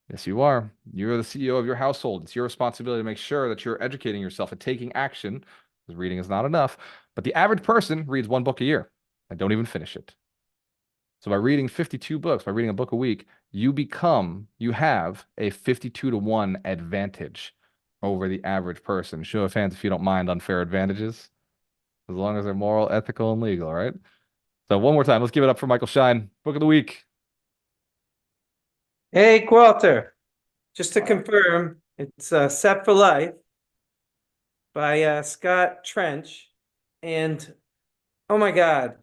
Yes, you are. You're the CEO of your household. It's your responsibility to make sure that you're educating yourself and taking action, because reading is not enough. But the average person reads one book a year and don't even finish it. So by reading 52 books, by reading a book a week, you have a 52-1 advantage over the average person. Show of hands if you don't mind unfair advantages, as long as they're moral, ethical, and legal, right? So one more time, let's give it up for Michael Shine. Book of the week. Hey, Walter, just to confirm, it's Set for Life by Scott Trench. And oh my God,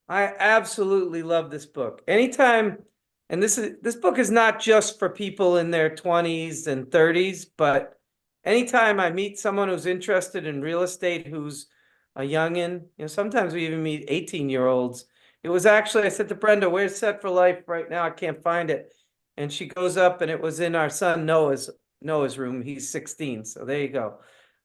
I absolutely love this book. Anytime, and this book is not just for people in their 20s and 30s, but anytime I meet someone who's interested in real estate, who's a youngin, sometimes we even meet 18-year-olds. It was actually, I said to Brenda, "Where's Set for Life right now? I can't find it." And she goes up, and it was in our son Noah's room. He's 16, so there you go.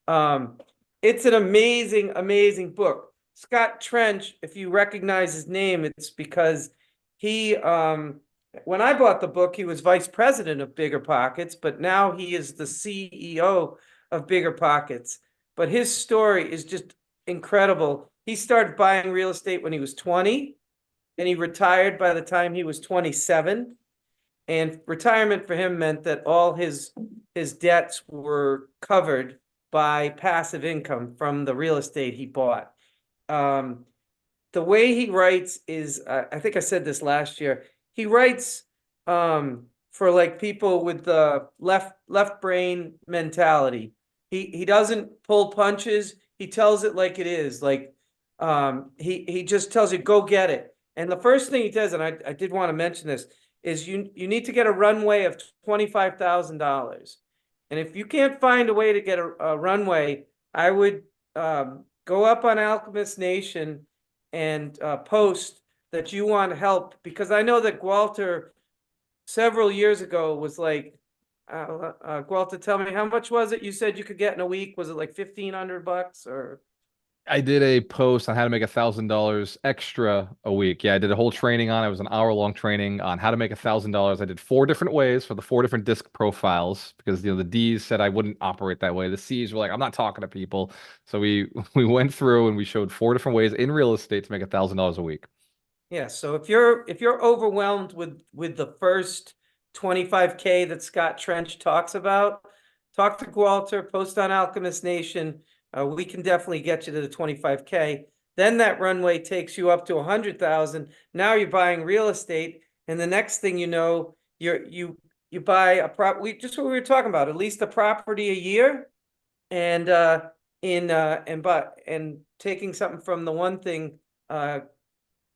Um, it's an amazing, amazing book. Scott Trench, if you recognize his name, it's because he, when I bought the book, he was vice president of Bigger Pockets, but now he is the CEO of Bigger Pockets. But his story is just incredible. He started buying real estate when he was 20, and he retired by the time he was 27. And retirement for him meant that all his debts were covered by passive income from the real estate he bought. The way he writes is, I think I said this last year, he writes for like people with the left brain mentality. He doesn't pull punches. He tells it like it is. Like he just tells you, go get it. And the first thing he does, and I did want to mention this, is you need to get a runway of $25,000. And if you can't find a way to get a runway, I would go up on Alchemist Nation and post that you want help, because I know that Walter several years ago was like, Walter, tell me, how much was it you said you could get in a week? Was it like $1,500 or? I did a post on how to make $1,000 extra a week. Yeah, I did a whole training on it. It was an hour-long training on how to make $1,000. I did 4 different ways for the 4 different disc profiles, because the D's said I wouldn't operate that way. The C's were like, I'm not talking to people. So we we went through and we showed 4 different ways in real estate to make $1,000 a week. Yeah, so if you're overwhelmed with the first 25K that Scott Trench talks about, talk to Walter, post on Alchemist Nation. We can definitely get you to the 25K. Then that runway takes you up to 100,000. Now you're buying real estate, and the next thing you know, you buy a just what we were talking about, at least a property a year, and taking something from the one thing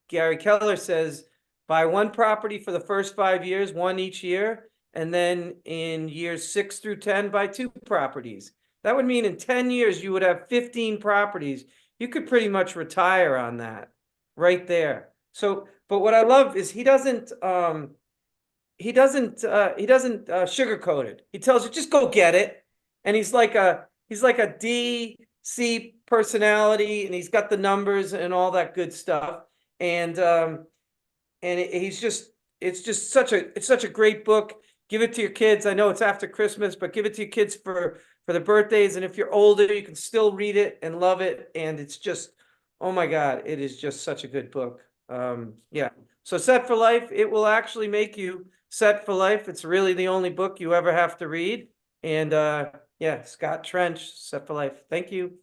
Gary Keller says, buy one property for the first 5 years, one each year, and then in years 6 through 10, buy 2 properties. That would mean in 10 years, you would have 15 properties. You could pretty much retire on that right there. So, but what I love is he doesn't sugarcoat it. He tells you, just go get it. And he's like a DC personality, and he's got the numbers and all that good stuff. And it's just such a great book. Give it to your kids. I know it's after Christmas, but give it to your kids for the birthdays. And if you're older, you can still read it and love it. And it's just, oh my God, it is just such a good book. Yeah. So Set for Life, it will actually make you set for life. It's really the only book you ever have to read. And yeah, Scott Trench, Set for Life. Thank you.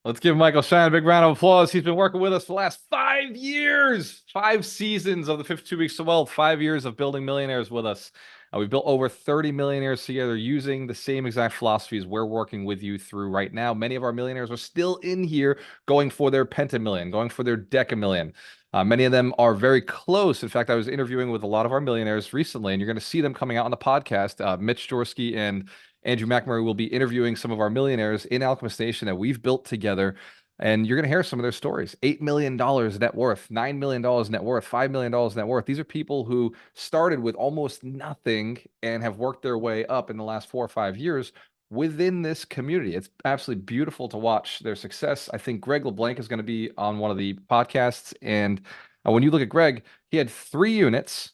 Let's give Michael Shine a big round of applause. He's been working with us for the last 5 years, 5 seasons of the 52 Weeks to Wealth, 5 years of building millionaires with us. We've built over 30 millionaires together using the same exact philosophies we're working with you through right now. Many of our millionaires are still in here going for their pentamillion, going for their decamillion. Many of them are very close. In fact, I was interviewing with a lot of our millionaires recently, and you're going to see them coming out on the podcast. Mitch Jorsky and Andrew McMurray will be interviewing some of our millionaires in Alchemist Nation that we've built together. And you're going to hear some of their stories. $8 million net worth, $9 million net worth, $5 million net worth. These are people who started with almost nothing and have worked their way up in the last 4 or 5 years within this community. It's absolutely beautiful to watch their success. I think Greg LeBlanc is going to be on one of the podcasts. And when you look at Greg, he had 3 units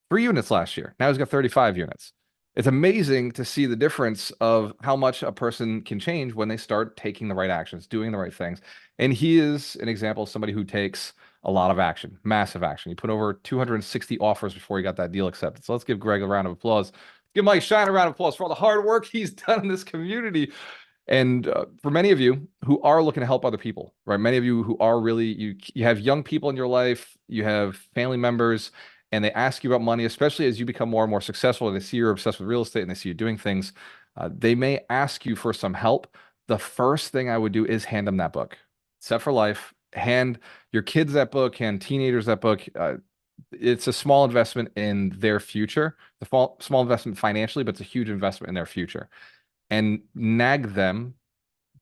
last year. Now he's got 35 units. It's amazing to see the difference of how much a person can change when they start taking the right actions, doing the right things. And he is an example of somebody who takes a lot of action, massive action. He put over 260 offers before he got that deal accepted. So let's give Greg a round of applause. Give Mike Shine a round of applause for all the hard work he's done in this community. And for many of you who are looking to help other people, right? Many of you who are really, you have young people in your life, you have family members, and they ask you about money, especially as you become more and more successful and they see you're obsessed with real estate and they see you doing things. They may ask you for some help. The first thing I would do is hand them that book. Set for Life. Hand your kids that book, hand teenagers that book. It's a small investment in their future, small investment financially, but it's a huge investment in their future. And nag them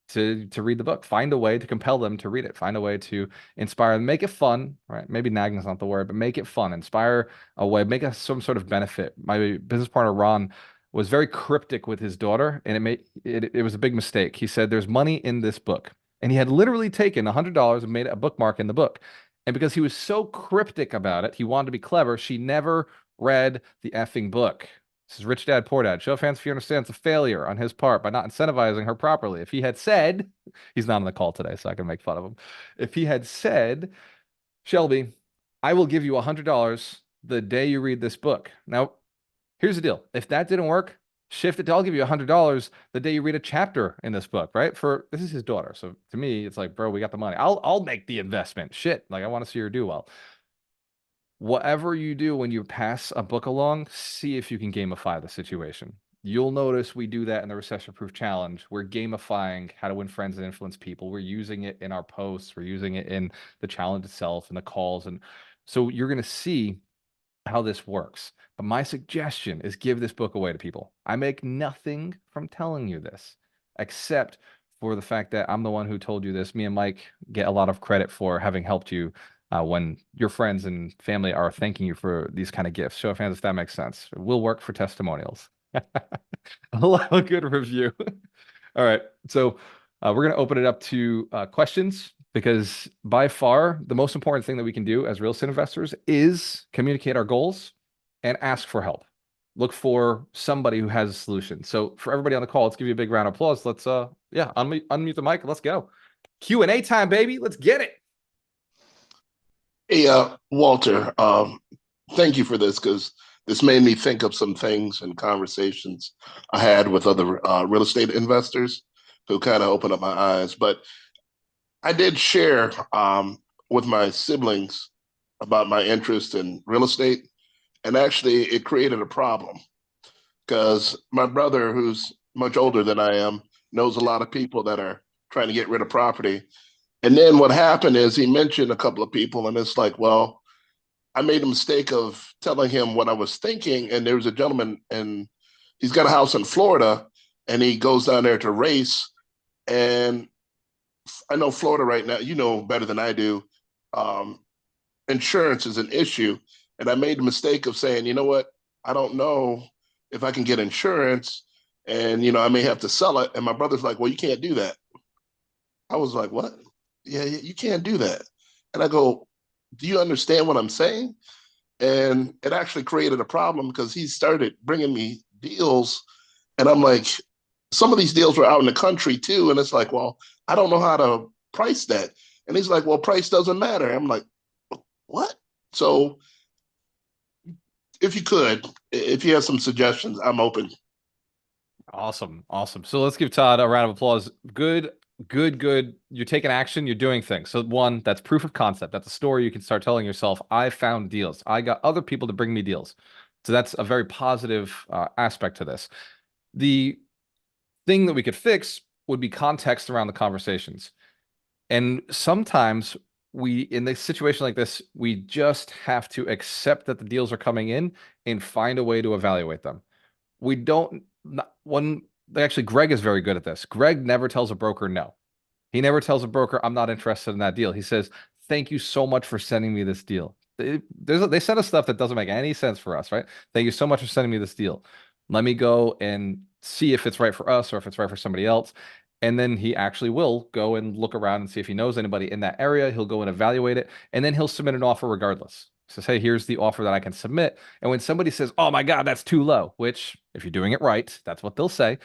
to read the book. Find a way to compel them to read it. Find a way to inspire them. Make it fun, right? Maybe nagging is not the word, but make it fun. Inspire a way. Make it some sort of benefit. My business partner Ron was very cryptic with his daughter, and it was a big mistake. He said, "There's money in this book," and he had literally taken $100 and made a bookmark in the book. And because he was so cryptic about it, he wanted to be clever. She never read the effing book. This is Rich Dad, Poor Dad. Show of hands if you understand it's a failure on his part by not incentivizing her properly. If he had said, he's not on the call today, so I can make fun of him. If he had said, Shelby, I will give you $100 the day you read this book. Now, here's the deal. If that didn't work, shift it to I'll give you $100 the day you read a chapter in this book, right? This is his daughter. So to me, it's like, bro, we got the money. I'll make the investment. Shit. Like I want to see her do well. Whatever you do when you pass a book along, see if you can gamify the situation. You'll notice we do that in the Recession Proof Challenge. We're gamifying how to win friends and influence people. We're using it in our posts. We're using it in the challenge itself and the calls. And so you're going to see how this works. But my suggestion is give this book away to people. I make nothing from telling you this, except for the fact that I'm the one who told you this. Me and Mike get a lot of credit for having helped you when your friends and family are thanking you for these kind of gifts. Show of hands if that makes sense. It will work for testimonials. A good review. All right. So we're going to open it up to questions because by far the most important thing that we can do as real estate investors is communicate our goals and ask for help. Look for somebody who has a solution. So for everybody on the call, let's give you a big round of applause. Let's unmute the mic. Let's go. Q&A time, baby. Let's get it. Hey, Walter, thank you for this because this made me think of some things and conversations I had with other real estate investors who kind of opened up my eyes. But I did share with my siblings about my interest in real estate, and actually it created a problem because my brother, who's much older than I am, knows a lot of people that are trying to get rid of property. And then what happened is he mentioned a couple of people, and it's like, well, I made a mistake of telling him what I was thinking. And there was a gentleman, and he's got a house in Florida, and he goes down there to race. And I know Florida right now, you know better than I do, insurance is an issue. And I made the mistake of saying, you know what, I don't know if I can get insurance, and I may have to sell it. And my brother's like, well, you can't do that. I was like, what? Yeah, you can't do that. And I go, do you understand what I'm saying? And it actually created a problem because he started bringing me deals. And I'm like, some of these deals were out in the country too. And it's like, well, I don't know how to price that. And he's like, well, price doesn't matter. I'm like, what? So if you have some suggestions, I'm open. Awesome. So let's give Todd a round of applause. Good. You're taking action. You're doing things. So one, that's proof of concept. That's a story you can start telling yourself. I found deals. I got other people to bring me deals. So that's a very positive aspect to this. The thing that we could fix would be context around the conversations. And sometimes in a situation like this, we just have to accept that the deals are coming in and find a way to evaluate them. Actually, Greg is very good at this. Greg never tells a broker no. He never tells a broker, I'm not interested in that deal. He says, thank you so much for sending me this deal. They send us stuff that doesn't make any sense for us, right? Thank you so much for sending me this deal. Let me go and see if it's right for us or if it's right for somebody else. And then he actually will go and look around and see if he knows anybody in that area. He'll go and evaluate it, and then he'll submit an offer regardless. Says, hey, here's the offer that I can submit. And when somebody says, oh my God, that's too low, which if you're doing it right, that's what they'll say.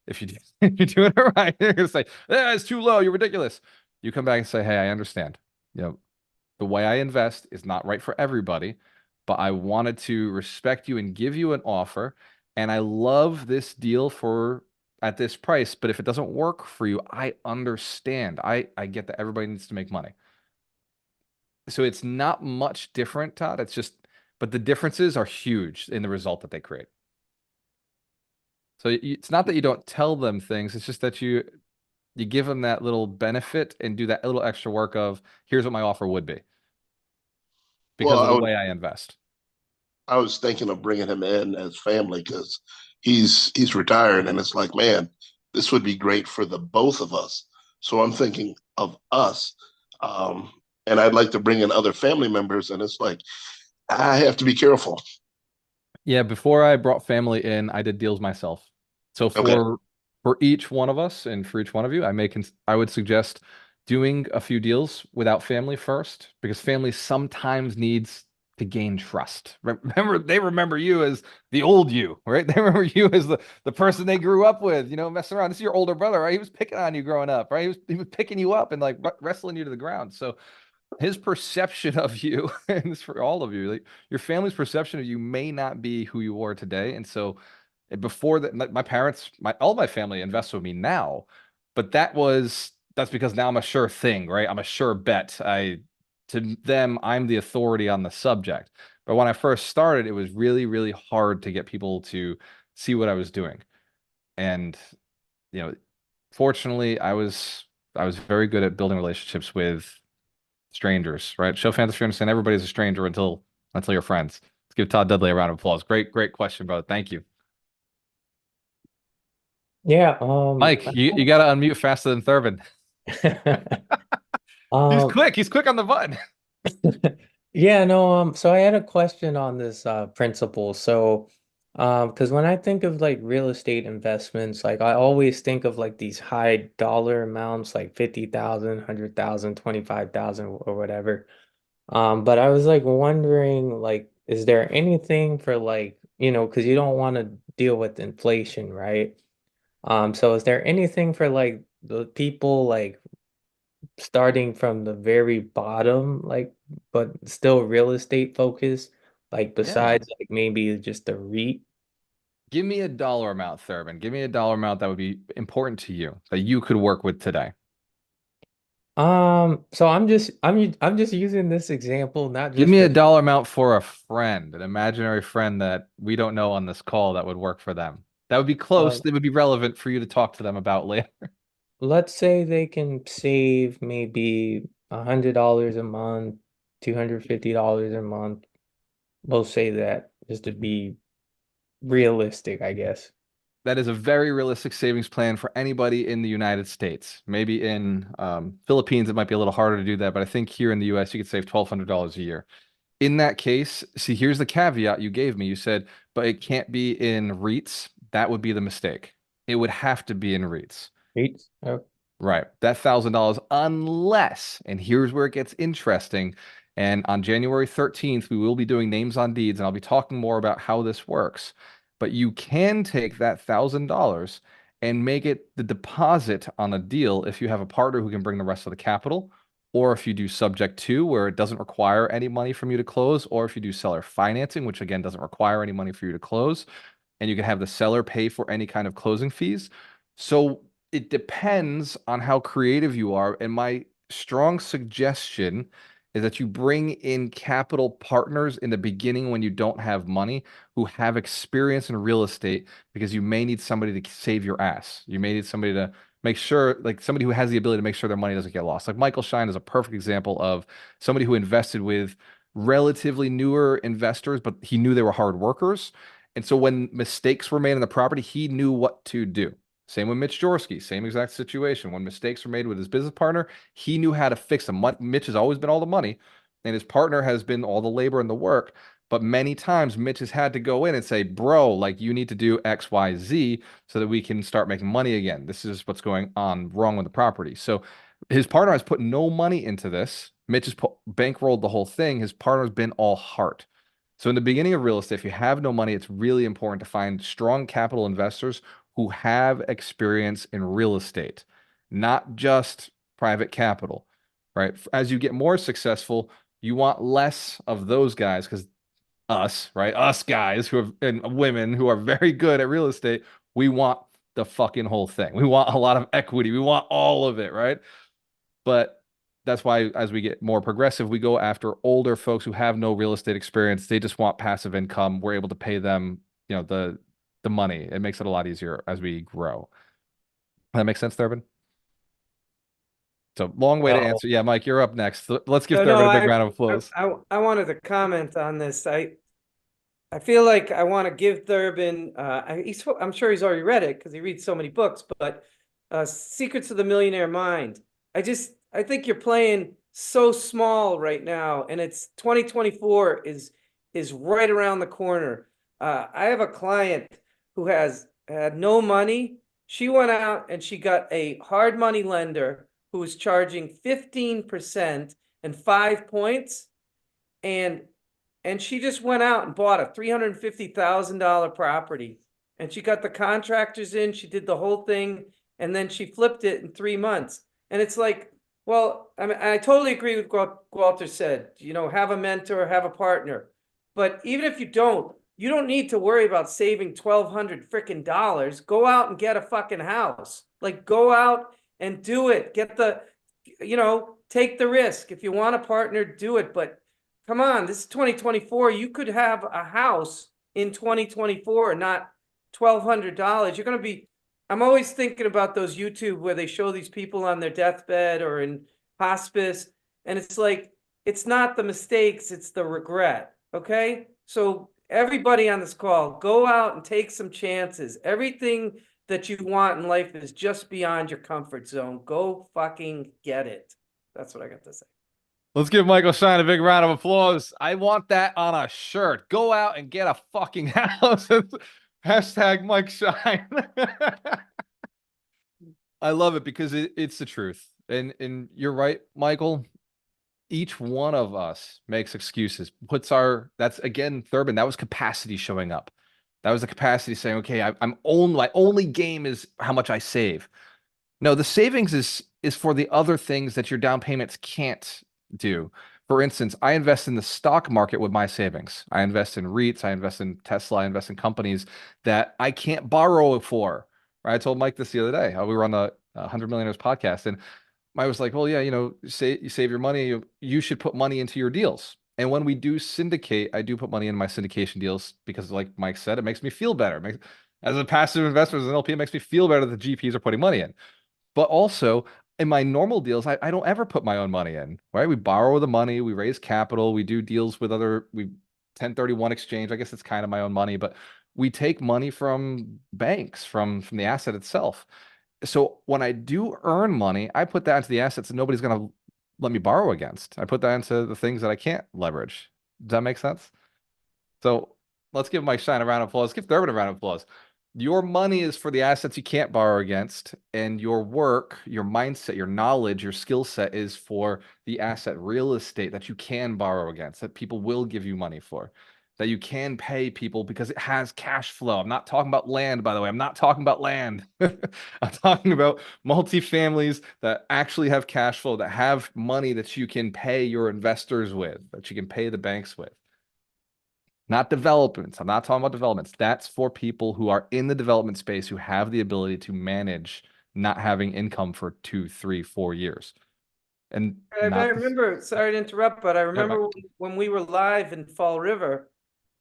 If you're doing it right, they're going to say, it's too low. You're ridiculous. You come back and say, hey, I understand. the way I invest is not right for everybody, but I wanted to respect you and give you an offer. And I love this deal for at this price, but if it doesn't work for you, I understand. I get that everybody needs to make money. So it's not much different, Todd. It's just, but the differences are huge in the result that they create. So it's not that you don't tell them things, it's just that you give them that little benefit and do that little extra work of here's what my offer would be Well, because of the way I invest. I was thinking of bringing him in as family because he's retired, and it's like, man, this would be great for the both of us. So I'm thinking of us, um, and I'd like to bring in other family members, and it's like I have to be careful. Yeah, before I brought family in, I did deals myself. So Okay, for each one of us and for each one of you, I would suggest doing a few deals without family first because family sometimes needs to gain trust. Remember, they remember you as the old you, right? They remember you as the person they grew up with, messing around. This is your older brother, right? He was picking on you growing up, right? He was picking you up and like wrestling you to the ground. So his perception of you, and this for all of you, like your family's perception of you may not be who you are today. And so before that, my parents, all my family invests with me now, but that's because now I'm a sure thing, right? I'm a sure bet. To them, I'm the authority on the subject. But when I first started, it was really, really hard to get people to see what I was doing. And, you know, fortunately, I was very good at building relationships with strangers, right? Show fans if you understand everybody's a stranger until you're friends. Let's give Todd Dudley a round of applause. Great question, brother. Thank you. Yeah, Mike, you gotta unmute faster than Thurban. He's um, quick. He's quick on the button. yeah, no, so I had a question on this principle. So, because when I think of like real estate investments, like I always think of like these high dollar amounts, like 50,000, 100,000, 25,000, or whatever. But I was like wondering, like, is there anything for like, because you don't want to deal with inflation, right? So is there anything for like the people like starting from the very bottom, like, but still real estate focused, like Yeah. besides like maybe just a REIT? Give me a dollar amount, Thurban. Give me a dollar amount that would be important to you that you could work with today. So I'm just using this example, not Give just me a for dollar amount for a friend, an imaginary friend that we don't know on this call that would work for them. That would be close. uh, That would be relevant for you to talk to them about later. let's say they can save maybe $100 a month, $250 a month. We'll say that just to be realistic, I guess. That is a very realistic savings plan for anybody in the United States. Maybe in Philippines, it might be a little harder to do that, but I think here in the US, you could save $1,200 a year. In that case, see, here's the caveat you gave me. You said, but it can't be in REITs. That would be the mistake. It would have to be in REITs. REITs? Oh, Right. That $1,000, unless, and here's where it gets interesting. And on January 13th, we will be doing names on deeds, and I'll be talking more about how this works. But you can take that $1,000 and make it the deposit on a deal if you have a partner who can bring the rest of the capital, or if you do subject to, where it doesn't require any money from you to close, or if you do seller financing, which again doesn't require any money for you to close, and you can have the seller pay for any kind of closing fees. So it depends on how creative you are. And my strong suggestion is that you bring in capital partners in the beginning when you don't have money who have experience in real estate because you may need somebody to save your ass. You may need somebody to make sure, like somebody who has the ability to make sure their money doesn't get lost. Like Michael Shine is a perfect example of somebody who invested with relatively newer investors, but he knew they were hard workers. And so when mistakes were made in the property, he knew what to do. Same with Mitch Jorsky, same exact situation. When mistakes were made with his business partner, he knew how to fix them. Mitch has always been all the money, and his partner has been all the labor and the work. But many times, Mitch has had to go in and say, bro, like you need to do X, Y, Z so that we can start making money again. This is what's going on wrong with the property. So his partner has put no money into this. Mitch has bankrolled the whole thing. His partner's been all heart. So in the beginning of real estate, if you have no money, it's really important to find strong capital investors who have experience in real estate, not just private capital, right? As you get more successful, You want less of those guys because us, right? Us guys who have and women who are very good at real estate, we want the fucking whole thing. We want a lot of equity. We want all of it, right? But that's why as we get more progressive, we go after older folks who have no real estate experience. They just want passive income. We're able to pay them, the money. It makes it a lot easier as we grow. That makes sense, Thurbin? So long way to No. answer. Yeah, Mike, you're up next. Let's give No, Thurbin no, a big round of applause. I wanted to comment on this. I feel like I want to give Thurbin, I'm sure he's already read it because he reads so many books, but Secrets of the Millionaire Mind. I think you're playing so small right now, and it's 2024 is right around the corner. I have a client who had no money. She went out and she got a hard money lender who was charging 15% and 5 points. And she just went out and bought a $350,000 property. And she got the contractors in, she did the whole thing, and then she flipped it in 3 months. And it's like, well, I mean, I totally agree with what Walter said, have a mentor, have a partner. But even if you don't need to worry about saving $1,200 freaking dollars. Go out and get a fucking house. Like, go out and do it. Take the risk. If you want a partner, do it. But come on, this is 2024. You could have a house in 2024, not $1,200. I'm always thinking about those YouTube where they show these people on their deathbed or in hospice. And it's like, it's not the mistakes, it's the regret. Okay. So everybody on this call, go out and take some chances. Everything that you want in life is just beyond your comfort zone. Go fucking get it. That's what I got to say. Let's give Michael Shine a big round of applause. I want that on a shirt. Go out and get a fucking house. Hashtag Mike Shine. I love it because it's the truth. And you're right, Michael. Each one of us makes excuses, that's again, Thurbin, that was capacity showing up. That was the capacity saying, okay, my only game is how much I save. No, the savings is for the other things that your down payments can't do. For instance, I invest in the stock market with my savings. I invest in REITs, I invest in Tesla, I invest in companies that I can't borrow for. Right? I told Mike this the other day. We were on the 100 Millionaires podcast, and I was like, well, yeah, you save your money. You should put money into your deals. And when we do syndicate, I do put money in my syndication deals because, like Mike said, it makes me feel better. As a passive investor, as an LP, it makes me feel better that the GPs are putting money in. But also in my normal deals, I don't ever put my own money in, right? We borrow the money, we raise capital, we do deals with we 1031 exchange. I guess it's kind of my own money, but we take money from banks, from the asset itself. So when I do earn money, I put that into the assets that nobody's going to let me borrow against. I put that into the things that I can't leverage. Does that make sense? So let's give Mike Shine a round of applause. Give Thurbin a round of applause. Your money is for the assets you can't borrow against, and your work, your mindset, your knowledge, your skill set is for the asset real estate that you can borrow against, that people will give you money for, that you can pay people because it has cash flow. I'm not talking about land, by the way. I'm not talking about land. I'm talking about multifamilies that actually have cash flow, that have money that you can pay your investors with, that you can pay the banks with. Not developments. I'm not talking about developments. That's for people who are in the development space who have the ability to manage not having income for 2, 3, 4 years. And I remember, sorry to interrupt, but I remember when we were live in Fall River,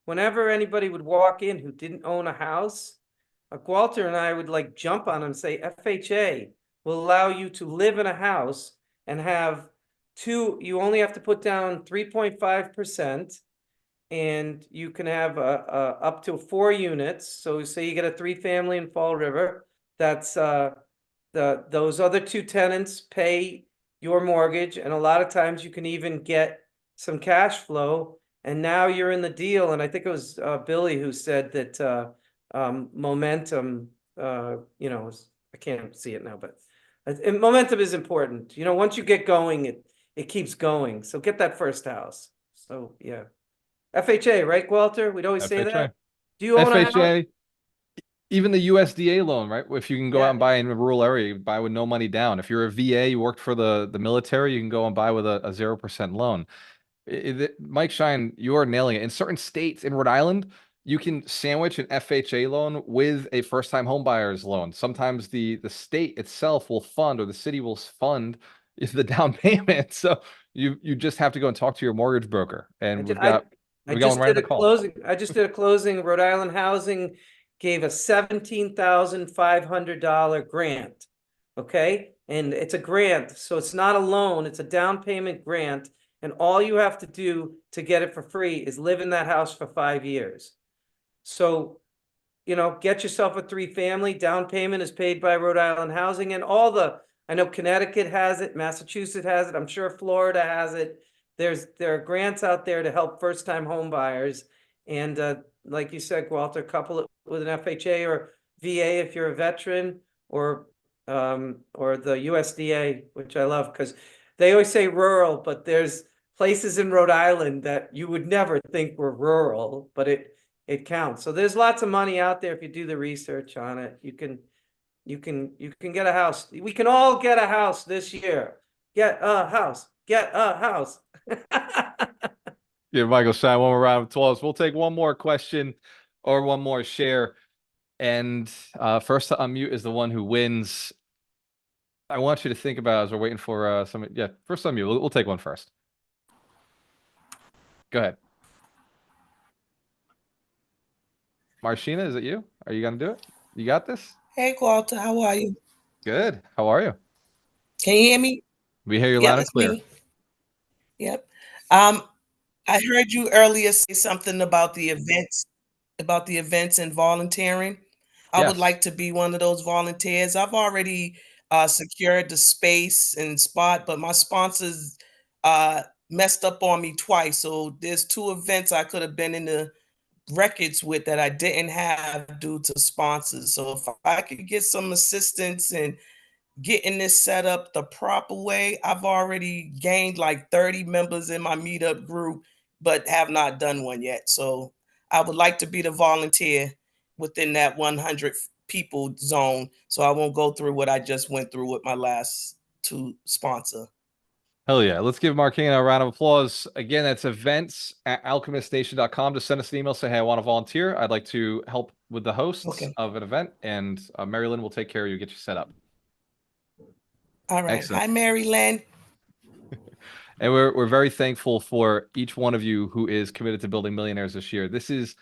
whenever anybody would walk in who didn't own a house, Walter and I would like jump on them and say, FHA will allow you to live in a house and have you only have to put down 3.5%. And you can have up to 4 units. So say you get a 3-family in Fall River, that's those other 2 tenants pay your mortgage, and a lot of times you can even get some cash flow. And now you're in the deal. And I think it was Billy who said that momentum, I can't see it now, but momentum is important. Once you get going, it keeps going. So get that first house. So yeah. FHA, right, Walter? We'd always say that. Do you own a house? FHA, even the USDA loan, right? If you can go out and buy in a rural area, you buy with no money down. If you're a VA, you worked for the military, you can go and buy with a 0% loan. Mike Shine, you are nailing it. In certain states, in Rhode Island, you can sandwich an FHA loan with a first-time home buyer's loan. Sometimes the state itself will fund, or the city will fund the down payment. So you just have to go and talk to your mortgage broker. And we got one right in the call. I just did a closing. Rhode Island Housing gave a $17,500 grant. Okay, and it's a grant, so it's not a loan, it's a down payment grant, and all you have to do to get it for free is live in that house for 5 years. So, get yourself a 3-family. Down payment is paid by Rhode Island Housing, and I know Connecticut has it, Massachusetts has it, I'm sure Florida has it. There are grants out there to help first-time home buyers. And like you said, Walter, couple it with an FHA or VA if you're a veteran, or the USDA, which I love, because they always say rural, but there's places in Rhode Island that you would never think were rural, but it counts. So there's lots of money out there if you do the research on it. You can get a house. We can all get a house this year. Get a house. Get a house. Give Michael Shine one more round of applause. We'll take one more question or one more share. And first to unmute is the one who wins. I want you to think about, as we're waiting for first unmute. We'll take one first. Go ahead. Marcina, is it you? Are you gonna do it? You got this? Hey, Walter, how are you? Good. How are you? Can you hear me? We hear you Yeah, loud and it's clear. me. Yep. I heard you earlier say something about the events and volunteering. I would Yes. like to be one of those volunteers. I've already secured the space and spot, but my sponsors messed up on me twice. So there's 2 events I could have been in the records with that I didn't have due to sponsors. So if I could get some assistance and getting this set up the proper way. I've already gained like 30 members in my meetup group, but have not done one yet. So I would like to be the volunteer within that 100 people zone, so I won't go through what I just went through with my last 2 sponsor. Hell yeah. Let's give Marquina a round of applause. Again, that's events@alchemiststation.com. Just send us an email, say, hey, I want to volunteer. I'd like to help with the hosts of an event, and Mary Lynn will take care of you, get you set up. All right. Excellent. Hi, Mary Lynn. And we're very thankful for each one of you who is committed to building millionaires this year. This is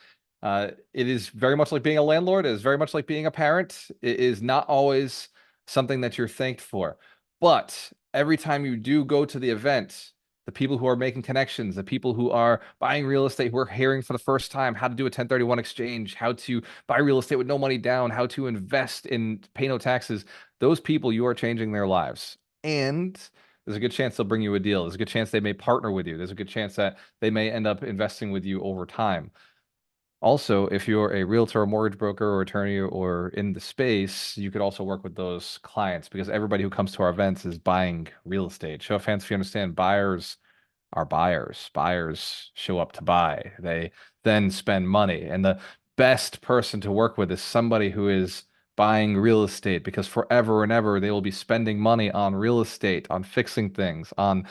it is very much like being a landlord. It is very much like being a parent. It is not always something that you're thanked for. But every time you do go to the event, the people who are making connections, the people who are buying real estate, who are hearing for the first time how to do a 1031 exchange, how to buy real estate with no money down, how to invest in pay no taxes, those people, you are changing their lives. And there's a good chance they'll bring you a deal. There's a good chance they may partner with you. There's a good chance that they may end up investing with you over time. Also, if you're a realtor, or mortgage broker, or attorney, or in the space, you could also work with those clients, because everybody who comes to our events is buying real estate. Show of hands if you understand. Buyers are buyers. Buyers show up to buy. They then spend money. And the best person to work with is somebody who is buying real estate, because forever and ever they will be spending money on real estate, on fixing things, on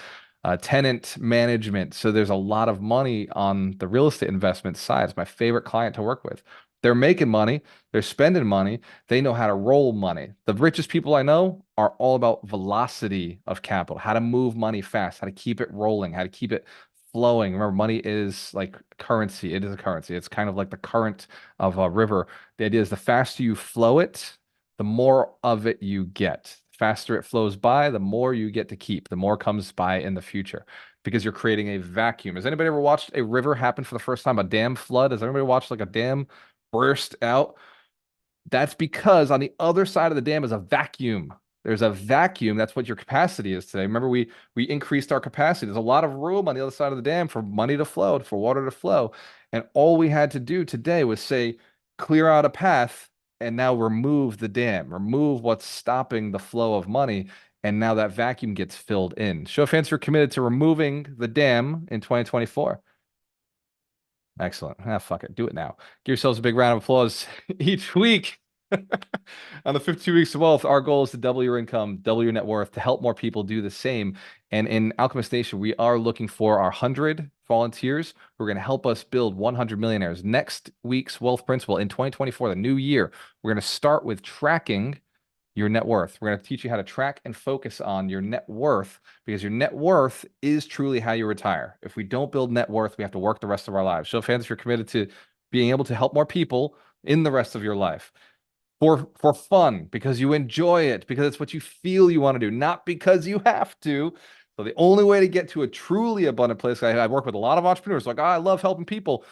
tenant management. So there's a lot of money on the real estate investment side. It's my favorite client to work with. They're making money. They're spending money. They know how to roll money. The richest people I know are all about velocity of capital, how to move money fast, how to keep it rolling, how to keep it flowing. Remember, money is like currency. It is a currency. It's kind of like the current of a river. The idea is the faster you flow it, the more of it you get. The faster it flows by, the more you get to keep, the more comes by in the future, because you're creating a vacuum. Has anybody ever watched a river happen for the first time, a dam flood? Has anybody watched like a dam burst out? That's because on the other side of the dam is a vacuum. There's a vacuum. That's what your capacity is today. Remember, we increased our capacity. There's a lot of room on the other side of the dam for money to flow, for water to flow. And all we had to do today was say, clear out a path, and now remove the dam, remove what's stopping the flow of money. And now that vacuum gets filled in. Show of hands, you're committed to removing the dam in 2024. Excellent. Fuck it. Do it now. Give yourselves a big round of applause. Each week, On the 52 Weeks of Wealth, our goal is to double your income, double your net worth, to help more people do the same. And in Alchemist Nation, we are looking for our 100 volunteers who are going to help us build 100 millionaires. Next week's Wealth Principle in 2024, the new year, we're going to start with tracking your net worth. We're going to teach you how to track and focus on your net worth, because your net worth is truly how you retire. If we don't build net worth, we have to work the rest of our lives. Show of hands if you're committed to being able to help more people in the rest of your life. For fun, because you enjoy it, because it's what you feel you want to do, not because you have to. So the only way to get to a truly abundant place, I work with a lot of entrepreneurs like, oh, I love helping people.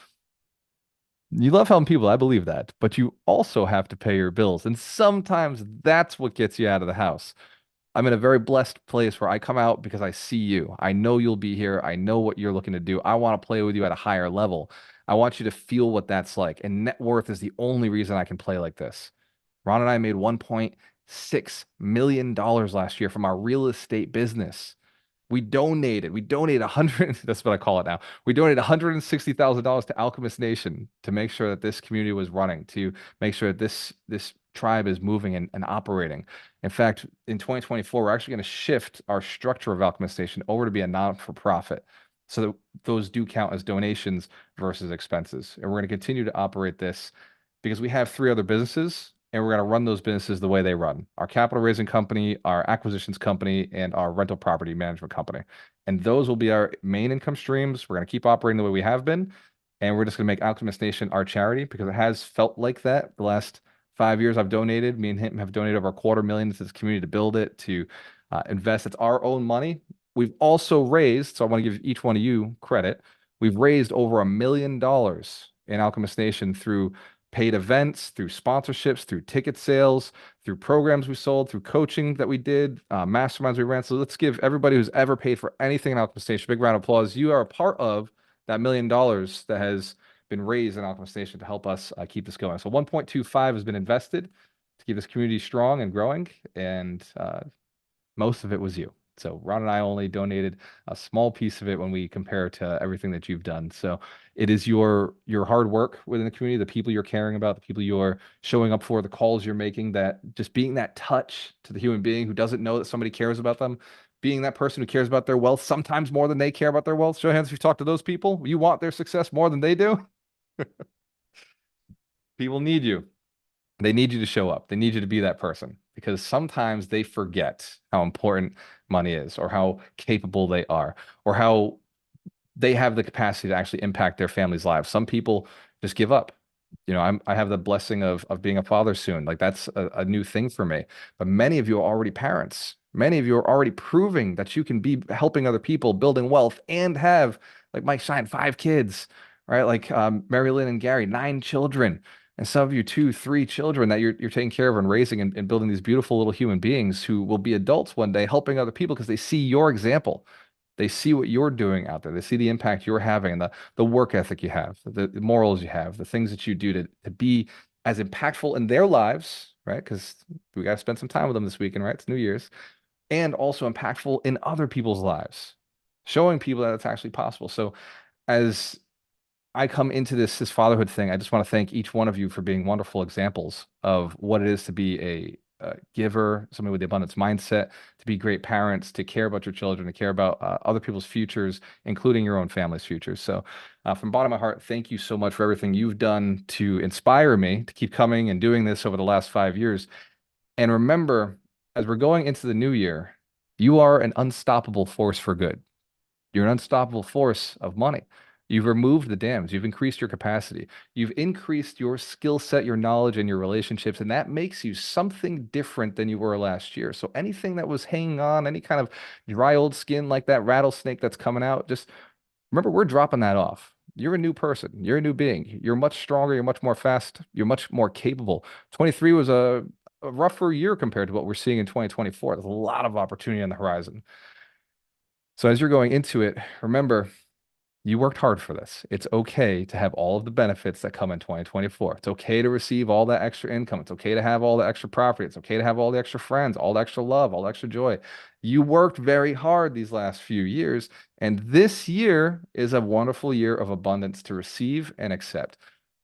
You love helping people, I believe that, but you also have to pay your bills. And sometimes that's what gets you out of the house. I'm in a very blessed place where I come out because I see you. I know you'll be here. I know what you're looking to do. I want to play with you at a higher level. I want you to feel what that's like. And net worth is the only reason I can play like this. Ron and I made $1.6 million last year from our real estate business. We donated 100, that's what I call it now. We donated $160,000 to Alchemist Nation to make sure that this community was running, to make sure that this tribe is moving and operating. In fact, in 2024, we're actually going to shift our structure of Alchemist Nation over to be a non-for-profit, so that those do count as donations versus expenses. And we're going to continue to operate this because we have 3 other businesses, and we're going to run those businesses the way they run: our capital raising company, our acquisitions company, and our rental property management company. And those will be our main income streams. We're going to keep operating the way we have been. And we're just going to make Alchemist Nation our charity, because it has felt like that the last 5 years I've donated. Me and him have donated over $250,000 to this community to build it, to invest. It's our own money. We've also raised, so I want to give each one of you credit. We've raised over $1 million in Alchemist Nation through paid events, through sponsorships, through ticket sales, through programs we sold, through coaching that we did, masterminds we ran. So let's give everybody who's ever paid for anything in Alchemist Nation a big round of applause. You are a part of that $1 million that has been raised in Alchemist Nation to help us keep this going. So 1.25 has been invested to keep this community strong and growing, and most of it was you. So Ron and I only donated a small piece of it when we compare to everything that you've done. So it is your hard work within the community, the people you're caring about, the people you're showing up for, the calls you're making, that just being that touch to the human being who doesn't know that somebody cares about them, being that person who cares about their wealth sometimes more than they care about their wealth. Show of hands if you've talked to those people. You want their success more than they do. People need you. They need you to show up. They need you to be that person, because sometimes they forget how important money is, or how capable they are, or how they have the capacity to actually impact their family's lives. Some people just give up. I have the blessing of being a father soon. Like, that's a new thing for me. But many of you are already parents. Many of you are already proving that you can be helping other people, building wealth, and have, like Mike Shine, 5 kids, right? Like Mary Lynn and Gary, 9 children. And some of you, 2, 3 children that you're taking care of and raising, and building these beautiful little human beings who will be adults one day, helping other people because they see your example. They see what you're doing out there. They see the impact you're having, and the work ethic you have, the morals you have, the things that you do to be as impactful in their lives, right? Because we got to spend some time with them this weekend, right? It's New Year's. And also impactful in other people's lives, showing people that it's actually possible. So as I come into this fatherhood thing, I just want to thank each one of you for being wonderful examples of what it is to be a giver, somebody with the abundance mindset, to be great parents, to care about your children, to care about other people's futures, including your own family's futures. So from the bottom of my heart, thank you so much for everything you've done to inspire me to keep coming and doing this over the last 5 years. And remember, as we're going into the new year, you are an unstoppable force for good. You're an unstoppable force of money. You've removed the dams. You've increased your capacity. You've increased your skill set, your knowledge, and your relationships, and that makes you something different than you were last year. So anything that was hanging on, any kind of dry old skin like that rattlesnake that's coming out, just remember, we're dropping that off. You're a new person. You're a new being. You're much stronger. You're much more fast. You're much more capable. 23 was a rougher year compared to what we're seeing in 2024. There's a lot of opportunity on the horizon. So as you're going into it, remember, you worked hard for this. It's okay to have all of the benefits that come in 2024. It's okay to receive all that extra income. It's okay to have all the extra property. It's okay to have all the extra friends, all the extra love, all the extra joy. You worked very hard these last few years, and this year is a wonderful year of abundance to receive and accept.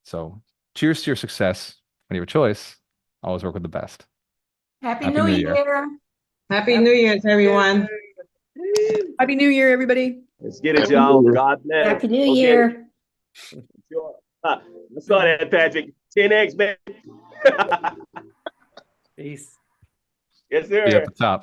So cheers to your success and your choice. Always work with the best. Happy Happy New New Year. Year. Happy New Year's, everyone. Happy New Year, everybody. Let's get it, Happy y'all. New Year. God bless. Happy New Go get it. Year. Sure. I saw that, Patrick. 10X, man. Peace. Yes, Be at sir. the top.